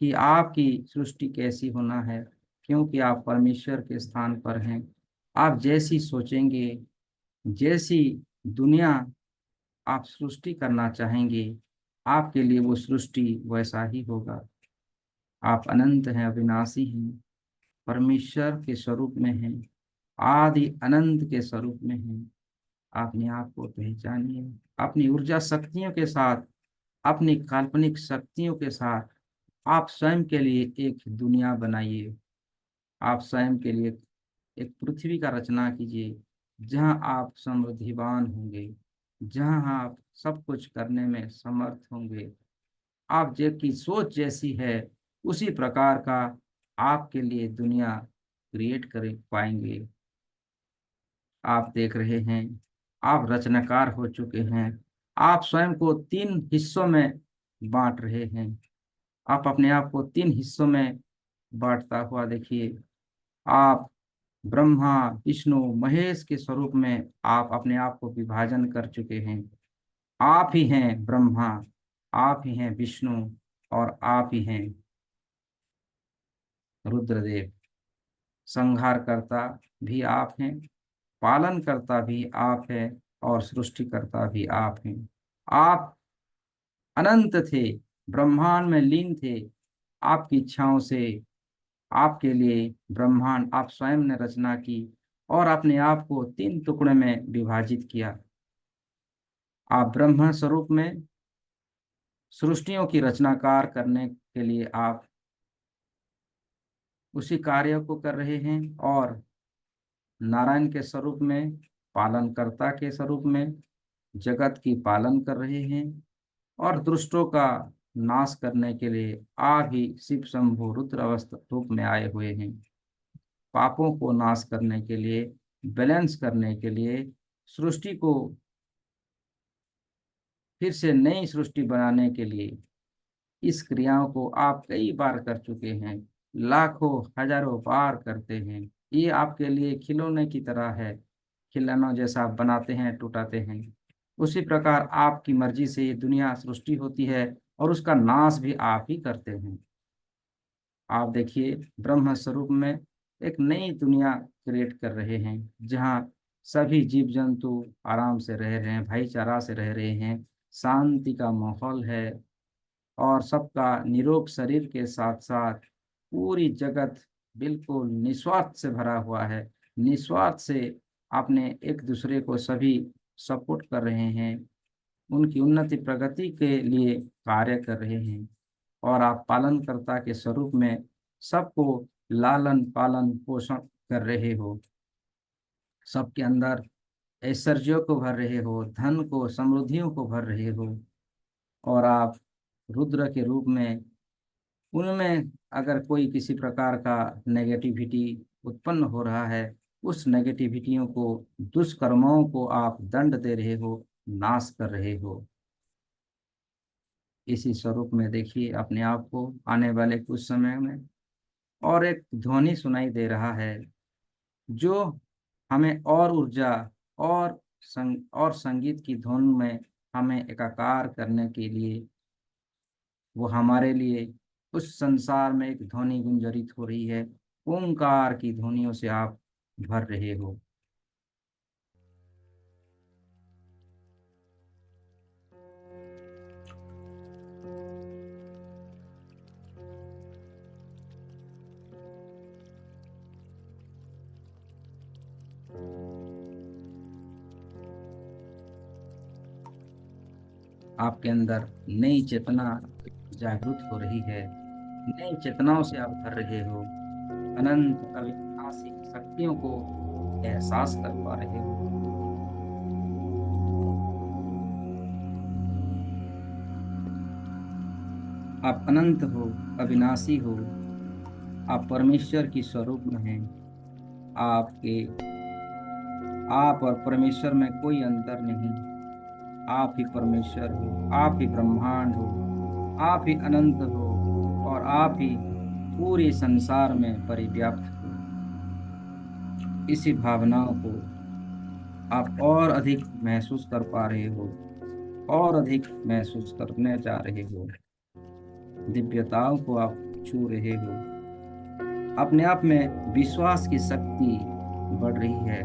[SPEAKER 1] कि आपकी सृष्टि कैसी होना है, क्योंकि आप परमेश्वर के स्थान पर हैं। आप जैसी सोचेंगे, जैसी दुनिया आप सृष्टि करना चाहेंगे, आपके लिए वो सृष्टि वैसा ही होगा। आप अनंत हैं, अविनाशी हैं, परमेश्वर के स्वरूप में हैं, आदि अनंत के स्वरूप में हैं। अपने आप को पहचानिए। अपनी ऊर्जा शक्तियों के साथ, अपनी काल्पनिक शक्तियों के साथ आप स्वयं के लिए एक दुनिया बनाइए। आप स्वयं के लिए एक पृथ्वी का रचना कीजिए, जहां आप समृद्धिवान होंगे, जहां आप सब कुछ करने में समर्थ होंगे। आप की सोच जैसी है, उसी प्रकार का आपके लिए दुनिया क्रिएट कर पाएंगे। आप देख रहे हैं, आप रचनाकार हो चुके हैं। आप स्वयं को 3 हिस्सों में बांट रहे हैं। आप अपने आप को 3 हिस्सों में बांटता हुआ देखिए। आप ब्रह्मा विष्णु महेश के स्वरूप में आप अपने आप को विभाजन कर चुके हैं। आप ही हैं ब्रह्मा, आप ही हैं विष्णु, और आप ही हैं रुद्रदेव। संहारकर्ता भी आप हैं, पालन करता भी आप हैं, और सृष्टिकर्ता भी आप हैं। आप अनंत थे, ब्रह्मांड में लीन थे। आपकी इच्छाओं से आपके लिए ब्रह्मांड आप स्वयं ने रचना की, और अपने आप को 3 टुकड़े में विभाजित किया। आप ब्रह्म स्वरूप में सृष्टियों की रचनाकार करने के लिए आप उसी कार्य को कर रहे हैं, और नारायण के स्वरूप में, पालनकर्ता के स्वरूप में जगत की पालन कर रहे हैं, और दुष्टों का नाश करने के लिए आप ही शिव शंभु रुद्र अवस्था रूप में आए हुए हैं। पापों को नाश करने के लिए, बैलेंस करने के लिए, सृष्टि को फिर से नई सृष्टि बनाने के लिए इस क्रियाओं को आप कई बार कर चुके हैं, लाखों हजारों बार करते हैं। ये आपके लिए खिलौने की तरह है, खिलौनों जैसा आप बनाते हैं, टूटाते हैं। उसी प्रकार आपकी मर्जी से ये दुनिया सृष्टि होती है, और उसका नाश भी आप ही करते हैं। आप देखिए, ब्रह्म स्वरूप में एक नई दुनिया क्रिएट कर रहे हैं, जहाँ सभी जीव जंतु आराम से रह रहे हैं, भाईचारा से रह रहे हैं, शांति का माहौल है, और सबका निरोग शरीर के साथ साथ पूरी जगत बिल्कुल निस्वार्थ से भरा हुआ है। निस्वार्थ से आपने एक दूसरे को सभी सपोर्ट कर रहे हैं, उनकी उन्नति प्रगति के लिए कार्य कर रहे हैं, और आप पालनकर्ता के स्वरूप में सबको लालन पालन पोषण कर रहे हो। सबके अंदर ऐश्वर्यों को भर रहे हो, धन को, समृद्धियों को भर रहे हो। और आप रुद्र के रूप में उनमें अगर कोई किसी प्रकार का नेगेटिविटी उत्पन्न हो रहा है, उस नेगेटिविटियों को, दुष्कर्मों को आप दंड दे रहे हो, नाश कर रहे हो। इसी स्वरूप में देखिए अपने आप को आने वाले कुछ समय में। और एक ध्वनि सुनाई दे रहा है, जो हमें और ऊर्जा और और संगीत की धुन में हमें एकाकार करने के लिए, वो हमारे लिए उस संसार में एक ध्वनि गुंजरित हो रही है। ओंकार की ध्वनियों से आप भर रहे हो। आपके अंदर नई चेतना जागृत हो रही है, नई चेतनाओं से आप भर रहे हो, अनंत अविनाशी शक्तियों को एहसास कर पा रहे हो। आप अनंत हो, अविनाशी हो, आप परमेश्वर की स्वरूप में हैं। आपके आप और परमेश्वर में कोई अंतर नहीं। आप ही परमेश्वर हो, आप ही ब्रह्मांड हो, आप ही अनंत हो, और आप ही पूरे संसार में परिव्याप्त हो। इसी भावनाओं को आप और अधिक महसूस कर पा रहे हो, और अधिक महसूस करने जा रहे हो। दिव्यताओं को आप छू रहे हो। अपने आप में विश्वास की शक्ति बढ़ रही है,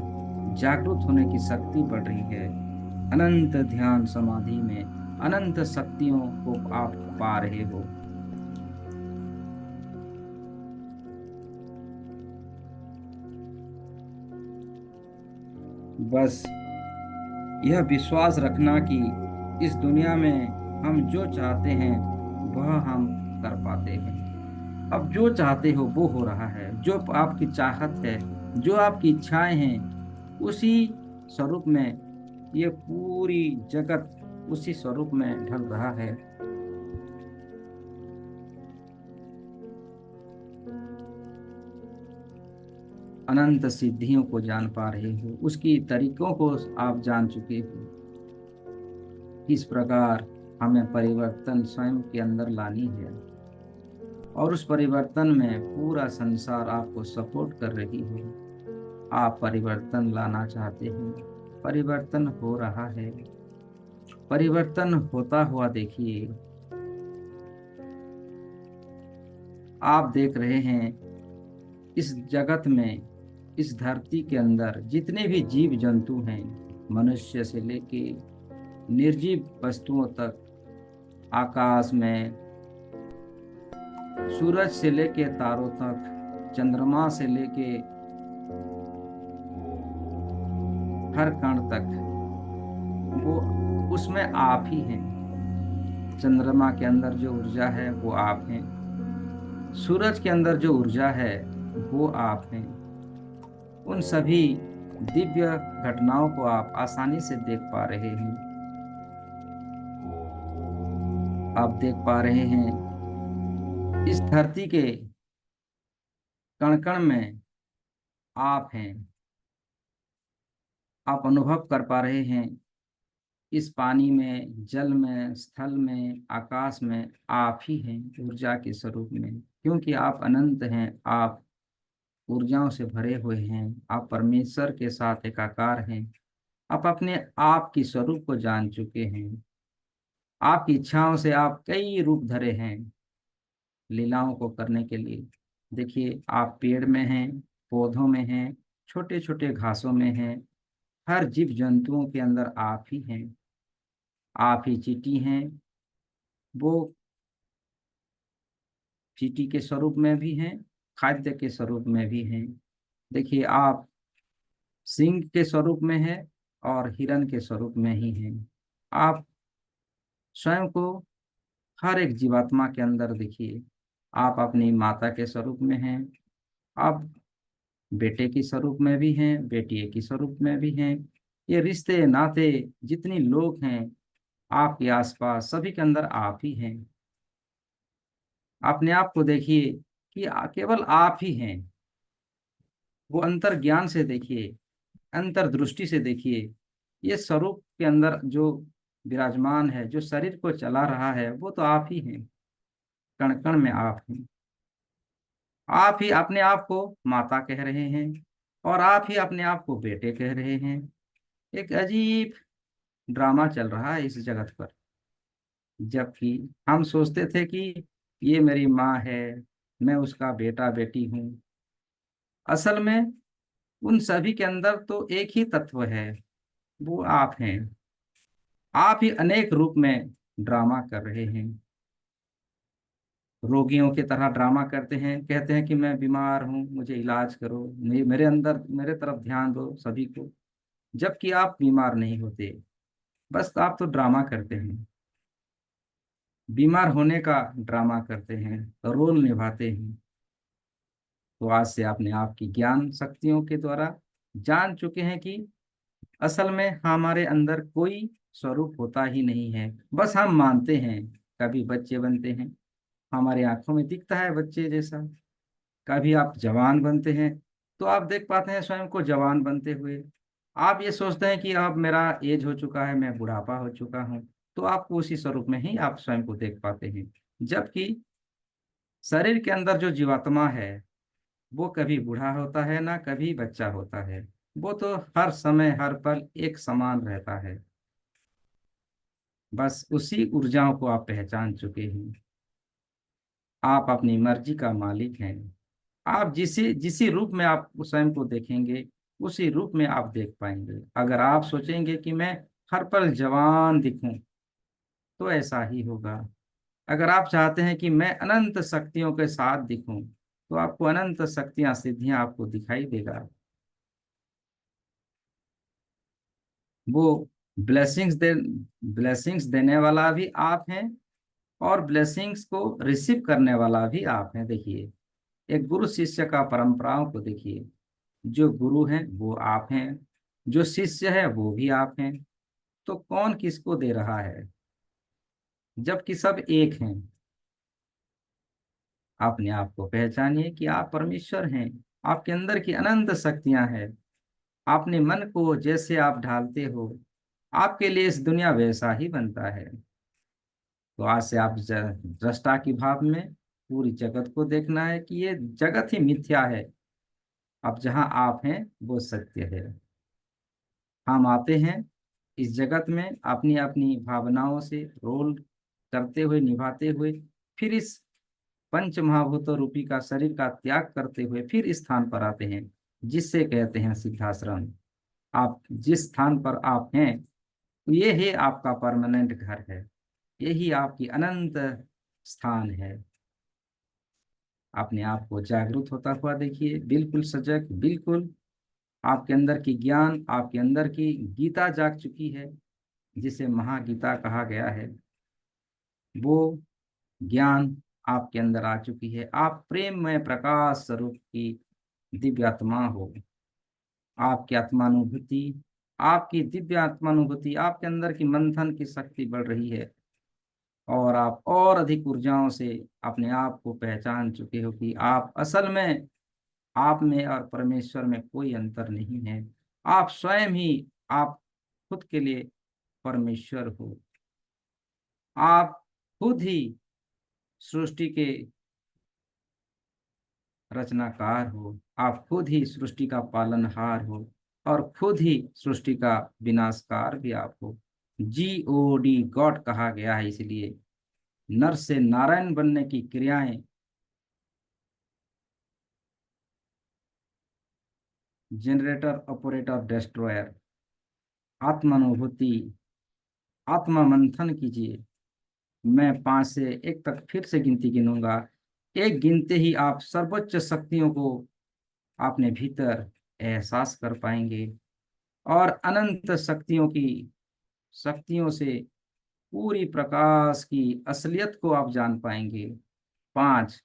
[SPEAKER 1] जागरूक होने की शक्ति बढ़ रही है। अनंत ध्यान समाधि में अनंत शक्तियों को आप पा रहे हो। बस यह विश्वास रखना कि इस दुनिया में हम जो चाहते हैं वह हम कर पाते हैं। अब जो चाहते हो वो हो रहा है, जो आपकी चाहत है, जो आपकी इच्छाएं हैं, उसी स्वरूप में ये पूरी जगत उसी स्वरूप में ढल रहा है। अनंत सिद्धियों को जान पा रहे हो, उसकी तरीकों को आप जान चुके हो। किस प्रकार हमें परिवर्तन स्वयं के अंदर लानी है। और उस परिवर्तन में पूरा संसार आपको सपोर्ट कर रही है। आप परिवर्तन लाना चाहते हैं, परिवर्तन हो रहा है, परिवर्तन होता हुआ देखिए। आप देख रहे हैं इस जगत में, इस धरती के अंदर जितने भी जीव जंतु हैं, मनुष्य से लेके निर्जीव वस्तुओं तक, आकाश में सूरज से लेके तारों तक, चंद्रमा से लेके हर कण तक, वो उसमें आप ही हैं। चंद्रमा के अंदर जो ऊर्जा है वो आप हैं, सूरज के अंदर जो ऊर्जा है वो आप हैं। उन सभी दिव्य घटनाओं को आप आसानी से देख पा रहे हैं। आप देख पा रहे हैं इस धरती के कण कण में आप हैं। आप अनुभव कर पा रहे हैं इस पानी में, जल में, स्थल में, आकाश में आप ही हैं ऊर्जा के स्वरूप में, क्योंकि आप अनंत हैं। आप ऊर्जाओं से भरे हुए हैं। आप परमेश्वर के साथ एकाकार हैं। आप अपने आप की स्वरूप को जान चुके हैं। आपकी इच्छाओं से आप कई रूप धरे हैं लीलाओं को करने के लिए। देखिए, आप पेड़ में हैं, पौधों में हैं, छोटे छोटे घासों में हैं, हर जीव जंतुओं के अंदर आप ही हैं। आप ही चींटी हैं, वो चींटी के स्वरूप में भी हैं, खाद्य के स्वरूप में भी हैं। देखिए, आप सिंह के स्वरूप में हैं और हिरण के स्वरूप में ही हैं। आप स्वयं को हर एक जीवात्मा के अंदर देखिए। आप अपनी माता के स्वरूप में हैं, आप बेटे के स्वरूप में भी हैं, बेटिए के स्वरूप में भी हैं। ये रिश्ते नाते जितनी लोग हैं आपके आसपास, सभी के अंदर आप ही हैं। अपने आप को देखिए कि केवल आप ही हैं। वो अंतर ज्ञान से देखिए, अंतर दृष्टि से देखिए। ये स्वरूप के अंदर जो विराजमान है, जो शरीर को चला रहा है, वो तो आप ही हैं। कण कण में आप हैं। आप ही अपने आप को माता कह रहे हैं और आप ही अपने आप को बेटे कह रहे हैं। एक अजीब ड्रामा चल रहा है इस जगत पर। जबकि हम सोचते थे कि ये मेरी माँ है, मैं उसका बेटा बेटी हूँ। असल में उन सभी के अंदर तो एक ही तत्व है, वो आप हैं। आप ही अनेक रूप में ड्रामा कर रहे हैं। रोगियों की तरह ड्रामा करते हैं, कहते हैं कि मैं बीमार हूँ, मुझे इलाज करो, मेरे अंदर मेरे तरफ ध्यान दो सभी को। जबकि आप बीमार नहीं होते, बस आप तो ड्रामा करते हैं। बीमार होने का ड्रामा करते हैं, रोल निभाते हैं। तो आज से आपने आपकी ज्ञान शक्तियों के द्वारा जान चुके हैं कि असल में हमारे अंदर कोई स्वरूप होता ही नहीं है, बस हम मानते हैं। कभी बच्चे बनते हैं, हमारी आंखों में दिखता है बच्चे जैसा। कभी आप जवान बनते हैं, तो आप देख पाते हैं स्वयं को जवान बनते हुए। आप ये सोचते हैं कि अब मेरा एज हो चुका है, मैं बुढ़ापा हो चुका हूँ, तो आपको उसी स्वरूप में ही आप स्वयं को देख पाते हैं। जबकि शरीर के अंदर जो जीवात्मा है, वो कभी बूढ़ा होता है ना कभी बच्चा होता है। वो तो हर समय हर पल एक समान रहता है। बस उसी ऊर्जाओं को आप पहचान चुके हैं। आप अपनी मर्जी का मालिक हैं। आप जिसी जिसी रूप में आप स्वयं को देखेंगे, उसी रूप में आप देख पाएंगे। अगर आप सोचेंगे कि मैं हर पल जवान दिखूं, तो ऐसा ही होगा। अगर आप चाहते हैं कि मैं अनंत शक्तियों के साथ दिखूं, तो आपको अनंत शक्तियां सिद्धियां आपको दिखाई देगा। वो ब्लेसिंग्स देने वाला भी आप हैं और ब्लेसिंग्स को रिसीव करने वाला भी आप हैं। देखिए, एक गुरु शिष्य का परंपराओं को देखिए। जो गुरु हैं वो आप हैं, जो शिष्य है वो भी आप हैं। तो कौन किसको दे रहा है, जबकि सब एक हैं। अपने आप को पहचानिए कि आप परमेश्वर हैं। आपके अंदर की अनंत शक्तियां हैं। अपने मन को जैसे आप ढालते हो, आपके लिए इस दुनिया वैसा ही बनता है। तो आज से आप दृष्टा की भाव में पूरी जगत को देखना है कि ये जगत ही मिथ्या है, अब जहां आप हैं वो सत्य है। हम आते हैं इस जगत में अपनी अपनी भावनाओं से रोल करते हुए, निभाते हुए, फिर इस पंच महाभूतों रूपी का शरीर का त्याग करते हुए फिर इस स्थान पर आते हैं, जिससे कहते हैं सिद्धाश्रम। आप जिस स्थान पर आप हैं, ये ही आपका परमानेंट घर है, यही आपकी अनंत स्थान है। अपने आप को जागरूक होता हुआ देखिए, बिल्कुल सजग, बिल्कुल आपके अंदर की ज्ञान, आपके अंदर की गीता जाग चुकी है, जिसे महागीता कहा गया है। वो ज्ञान आपके अंदर आ चुकी है। आप प्रेम में प्रकाश स्वरूप की दिव्य आत्मा हो। आपकी आत्मानुभूति, आपकी दिव्य आत्मानुभूति, आपके अंदर की मंथन की शक्ति बढ़ रही है, और आप और अधिक ऊर्जाओं से अपने आप को पहचान चुके हो कि आप असल में, आप में और परमेश्वर में कोई अंतर नहीं है। आप स्वयं ही, आप खुद के लिए परमेश्वर हो। आप खुद ही सृष्टि के रचनाकार हो। आप खुद ही सृष्टि का पालनहार हो, और खुद ही सृष्टि का विनाशकार भी आप हो। GOD, गॉड कहा गया है, इसलिए नर से नारायण बनने की क्रियाएं, जनरेटर, ऑपरेटर, डिस्ट्रॉयर, आत्मानुभूति, आत्मा मंथन कीजिए। मैं 5 से 1 तक फिर से गिनती गिनूंगा। एक गिनते ही आप सर्वोच्च शक्तियों को अपने भीतर एहसास कर पाएंगे, और अनंत शक्तियों से पूरी प्रकाश की असलियत को आप जान पाएंगे। 5,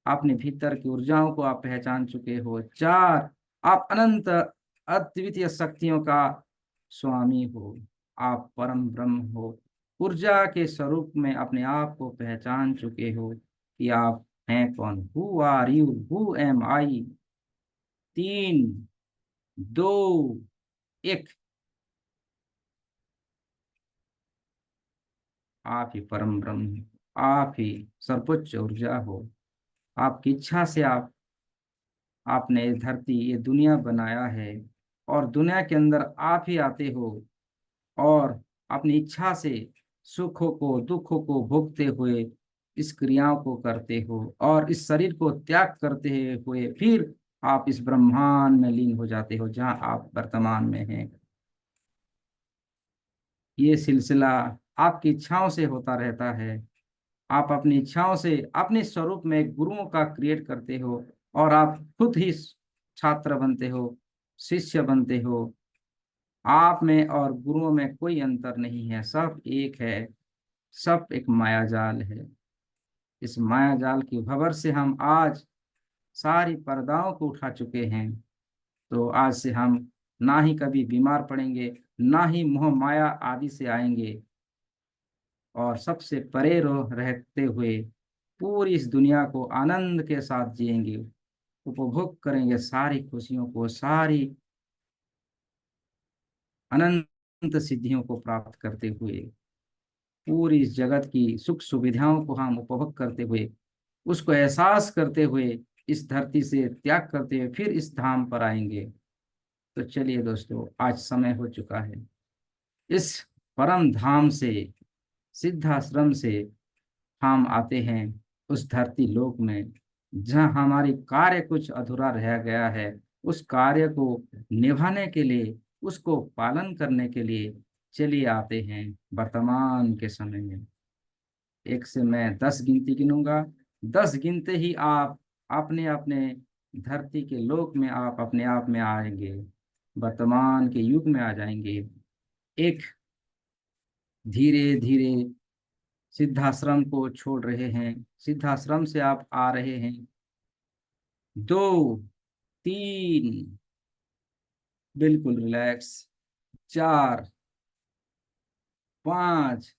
[SPEAKER 1] अपने भीतर की ऊर्जाओं को आप पहचान चुके हो। 4, आप अनंत अद्वितीय शक्तियों का स्वामी हो। आप परम ब्रह्म हो। ऊर्जा के स्वरूप में अपने आप को पहचान चुके हो कि आप हैं कौन। Who are you, who am I. 3, 2, 1, आप ही परम ब्रह्म हो। आप ही सर्वोच्च ऊर्जा हो। आपकी इच्छा से आपने ये धरती, ये दुनिया बनाया है, और दुनिया के अंदर आप ही आते हो, और अपनी इच्छा से सुखों को, दुखों को भोगते हुए इस क्रियाओं को करते हो, और इस शरीर को त्याग करते हुए फिर आप इस ब्रह्मांड में लीन हो जाते हो जहां आप वर्तमान में हैं। ये सिलसिला आपकी इच्छाओं से होता रहता है। आप अपनी इच्छाओं से अपने स्वरूप में एक गुरुओं का क्रिएट करते हो, और आप खुद ही छात्र बनते हो, शिष्य बनते हो। आप में और गुरुओं में कोई अंतर नहीं है, सब एक है। सब एक मायाजाल है। इस मायाजाल की भंवर से हम आज सारी पर्दाओं को उठा चुके हैं। तो आज से हम ना ही कभी बीमार पड़ेंगे, ना ही मोह माया आदि से आएंगे, और सबसे परे रहते हुए पूरी इस दुनिया को आनंद के साथ जिएंगे, उपभोग करेंगे सारी खुशियों को, सारी अनंत सिद्धियों को प्राप्त करते हुए, पूरी इस जगत की सुख सुविधाओं को हम उपभोग करते हुए, उसको एहसास करते हुए, इस धरती से त्याग करते हुए फिर इस धाम पर आएंगे। तो चलिए दोस्तों, आज समय हो चुका है। इस परम धाम से, सिद्धाश्रम से हम आते हैं उस धरती लोक में, जहाँ हमारी कार्य कुछ अधूरा रह गया है। उस कार्य को निभाने के लिए, उसको पालन करने के लिए चलिए आते हैं वर्तमान के समय में। 1 से मैं 10 गिनती गिनूंगा। 10 गिनते ही आप अपने अपने धरती के लोक में आप अपने आप में आएंगे, वर्तमान के युग में आ जाएंगे। एक, धीरे धीरे सिद्धाश्रम को छोड़ रहे हैं, सिद्धाश्रम से आप आ रहे हैं। 2, 3, बिल्कुल रिलैक्स। 4, 5,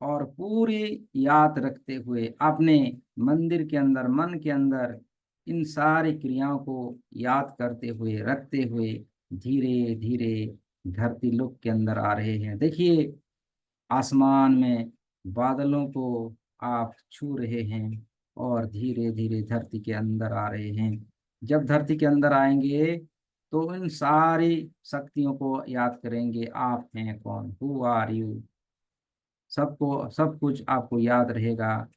[SPEAKER 1] और पूरी याद रखते हुए अपने मंदिर के अंदर, मन के अंदर इन सारी क्रियाओं को याद करते हुए, रखते हुए धीरे धीरे धरती लोक के अंदर आ रहे हैं। देखिए, आसमान में बादलों को आप छू रहे हैं, और धीरे धीरे धरती के अंदर आ रहे हैं। जब धरती के अंदर आएंगे तो इन सारी शक्तियों को याद करेंगे, आप हैं कौन, हु आर यू, सबको सब कुछ आपको याद रहेगा।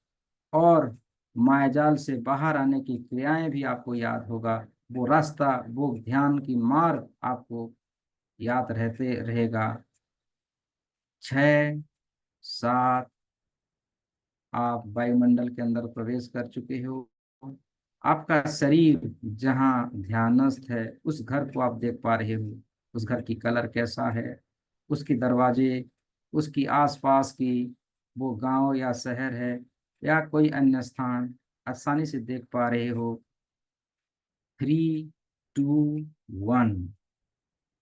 [SPEAKER 1] और मायाजाल से बाहर आने की क्रियाएं भी आपको याद होगा। वो रास्ता, वो ध्यान की मार्ग आपको याद रहते रहेगा। 6, 7, आप वायुमंडल के अंदर प्रवेश कर चुके हो। आपका शरीर जहाँ ध्यानस्थ है उस घर को आप देख पा रहे हो। उस घर की कलर कैसा है, उसकी दरवाजे, उसकी आसपास की वो गांव या शहर है या कोई अन्य स्थान, आसानी से देख पा रहे हो। 3, 2, 1,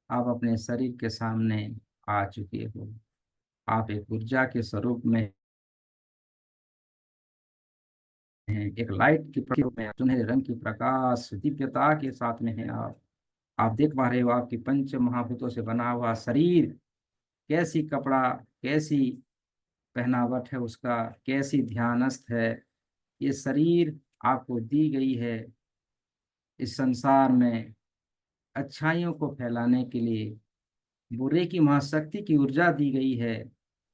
[SPEAKER 1] आप अपने शरीर के सामने आ चुके हो। आप एक ऊर्जा के स्वरूप में हैं, एक लाइट की रूप में, सुनहरे रंग की प्रकाश दिव्यता के साथ में है। आप देख पा रहे हो आपकी पंच महाभूतों से बना हुआ शरीर, कैसी कपड़ा, कैसी पहनावट है उसका, कैसी ध्यानस्थ है। ये शरीर आपको दी गई है इस संसार में अच्छाइयों को फैलाने के लिए। बुरे की महाशक्ति की ऊर्जा दी गई है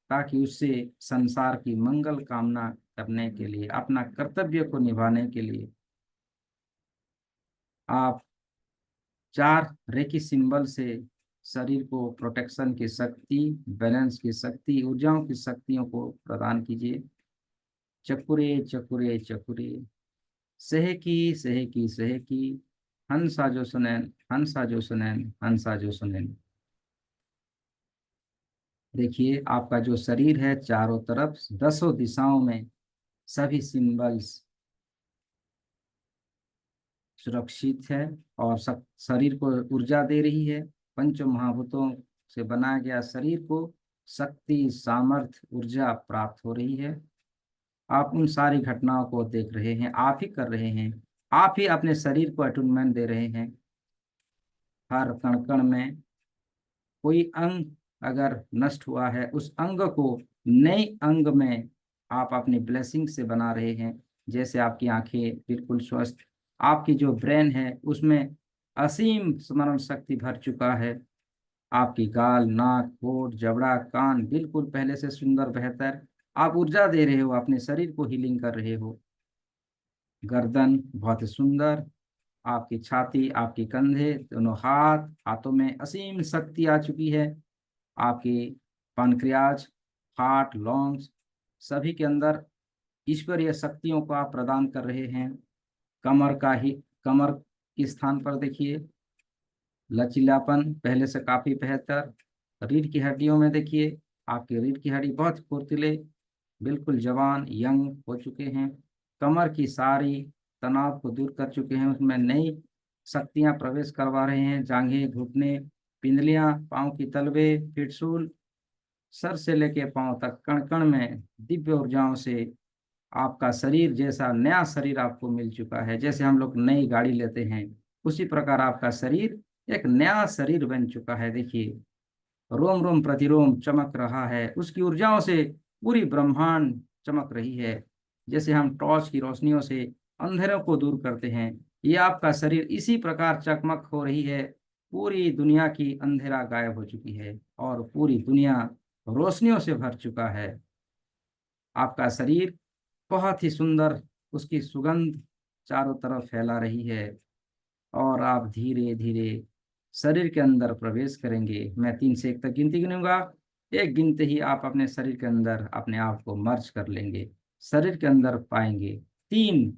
[SPEAKER 1] ताकि उससे संसार की मंगल कामना करने के लिए, अपना कर्तव्य को निभाने के लिए आप 4 रेकी सिंबल से शरीर को प्रोटेक्शन की शक्ति, बैलेंस की शक्ति, ऊर्जाओं की शक्तियों को प्रदान कीजिए। चकुरे चकुरे चकुरे, सहेकी सहेकी सहेकी, हंसा जो सुनैन, हंसा जो सुनैन, हंसा जो सुनैन। देखिए आपका जो शरीर है चारों तरफ 10 दिशाओं में सभी सिंबल्स सुरक्षित है और शरीर को ऊर्जा दे रही है। पंच महाभूतों से बनाया गया शरीर को शक्ति, सामर्थ्य, ऊर्जा प्राप्त हो रही है। आप उन सारी घटनाओं को देख रहे हैं, आप ही कर रहे हैं। आप ही अपने शरीर को अटूनमेंट दे रहे हैं। हर कण कण में कोई अंग अगर नष्ट हुआ है, उस अंग को नए अंग में आप अपनी ब्लेसिंग से बना रहे हैं। जैसे आपकी आंखें बिल्कुल स्वस्थ, आपकी जो ब्रेन है उसमें असीम स्मरण शक्ति भर चुका है। आपकी गाल, नाक, होठ, जबड़ा, कान बिल्कुल पहले से सुंदर, बेहतर। आप ऊर्जा दे रहे हो, अपने शरीर को हीलिंग कर रहे हो। गर्दन बहुत सुंदर, आपकी छाती, आपकी कंधे, दोनों हाथ, हाथों में असीम शक्ति आ चुकी है। आपकी पानक्रियाज, हार्ट, लंग्स, सभी के अंदर ईश्वरीय शक्तियों को आप प्रदान कर रहे हैं। कमर के स्थान पर देखिए लचीलापन पहले से काफी बेहतर। रीढ़ की हड्डियों में देखिए, आपकी रीढ़ की हड्डी बहुत फुर्तीले, बिल्कुल जवान, यंग हो चुके हैं। कमर की सारी तनाव को दूर कर चुके हैं, उसमें नई शक्तियां प्रवेश करवा रहे हैं। जांघें, घुटने, पिंडलियां, पांव की तलवे, पिटसूल, सर से लेके पांव तक कण कण में दिव्य ऊर्जाओं से आपका शरीर जैसा नया शरीर आपको मिल चुका है। जैसे हम लोग नई गाड़ी लेते हैं उसी प्रकार आपका शरीर एक नया शरीर बन चुका है। देखिए रोम रोम प्रतिरोम चमक रहा है, उसकी ऊर्जाओं से पूरी ब्रह्मांड चमक रही है। जैसे हम टॉर्च की रोशनियों से अंधेरों को दूर करते हैं, ये आपका शरीर इसी प्रकार चकमक हो रही है। पूरी दुनिया की अंधेरा गायब हो चुकी है और पूरी दुनिया रोशनियों से भर चुका है। आपका शरीर बहुत ही सुंदर, उसकी सुगंध चारों तरफ फैला रही है। और आप धीरे धीरे शरीर के अंदर प्रवेश करेंगे। मैं 3 से 1 तक गिनती गिनूंगा। एक गिनते ही आप अपने शरीर के अंदर अपने आप को मर्ज कर लेंगे, शरीर के अंदर पाएंगे। 3,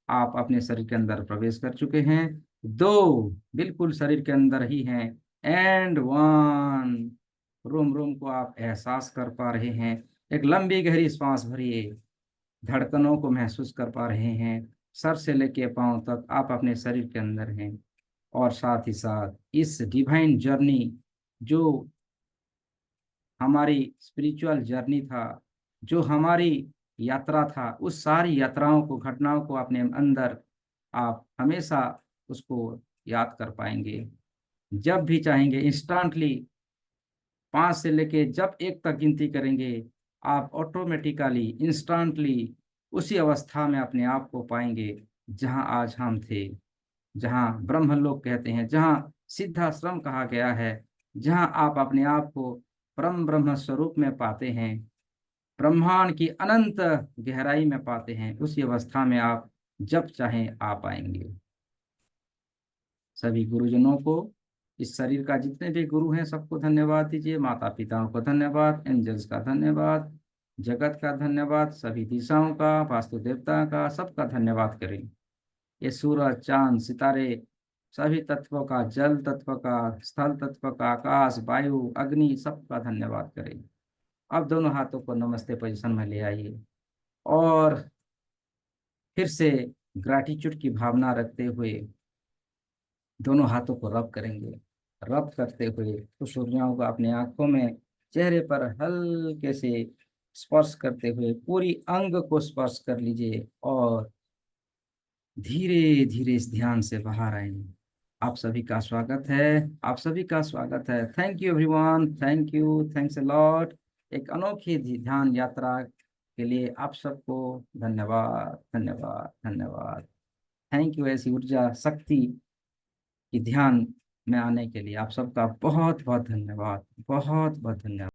[SPEAKER 1] आप अपने शरीर के अंदर प्रवेश कर चुके हैं। 2, बिल्कुल शरीर के अंदर ही हैं। एंड 1, रोम रोम को आप एहसास कर पा रहे हैं। एक लंबी गहरी सांस भरिए, धड़कनों को महसूस कर पा रहे हैं। सर से लेके पांव तक आप अपने शरीर के अंदर हैं। और साथ ही साथ इस डिवाइन जर्नी, जो हमारी स्पिरिचुअल जर्नी था, जो हमारी यात्रा था, उस सारी यात्राओं को, घटनाओं को अपने अंदर आप हमेशा उसको याद कर पाएंगे। जब भी चाहेंगे इंस्टेंटली 5 से लेके जब 1 तक गिनती करेंगे, आप ऑटोमेटिकली इंस्टेंटली उसी अवस्था में अपने आप को पाएंगे जहां आज हम थे, जहाँ ब्रह्मलोक कहते हैं, जहाँ सिद्धाश्रम कहा गया है, जहाँ आप अपने आप को परम ब्रह्म स्वरूप में पाते हैं, ब्रह्मांड की अनंत गहराई में पाते हैं, उसी अवस्था में आप जब चाहें आ पाएंगे। सभी गुरुजनों को, इस शरीर का जितने भी गुरु हैं सबको धन्यवाद दीजिए, माता पिताओं को धन्यवाद, एंजल्स का धन्यवाद, जगत का धन्यवाद, सभी दिशाओं का, वास्तु देवता का, सबका धन्यवाद करें। ये सूरज, चांद, सितारे, सभी तत्वों का, जल तत्व का, स्थल तत्व का, आकाश, वायु, अग्नि, सबका धन्यवाद करें। अब दोनों हाथों को नमस्ते पोजीशन में ले आइए और फिर से ग्रैटिट्यूड की भावना रखते हुए दोनों हाथों को रब करेंगे। रब करते हुए खुश ऊर्जाओं को अपने आंखों में, चेहरे पर हल्के से स्पर्श करते हुए पूरी अंग को स्पर्श कर लीजिए और धीरे धीरे इस ध्यान से बाहर आएंगे। आप सभी का स्वागत है, आप सभी का स्वागत है। Thank you everyone, thank you, thanks a lot. एक अनोखी ध्यान यात्रा के लिए आप सबको धन्यवाद, धन्यवाद, धन्यवाद। थैंक यू ऐसी ऊर्जा शक्ति की ध्यान में आने के लिए आप सबका बहुत बहुत धन्यवाद, बहुत बहुत धन्यवाद।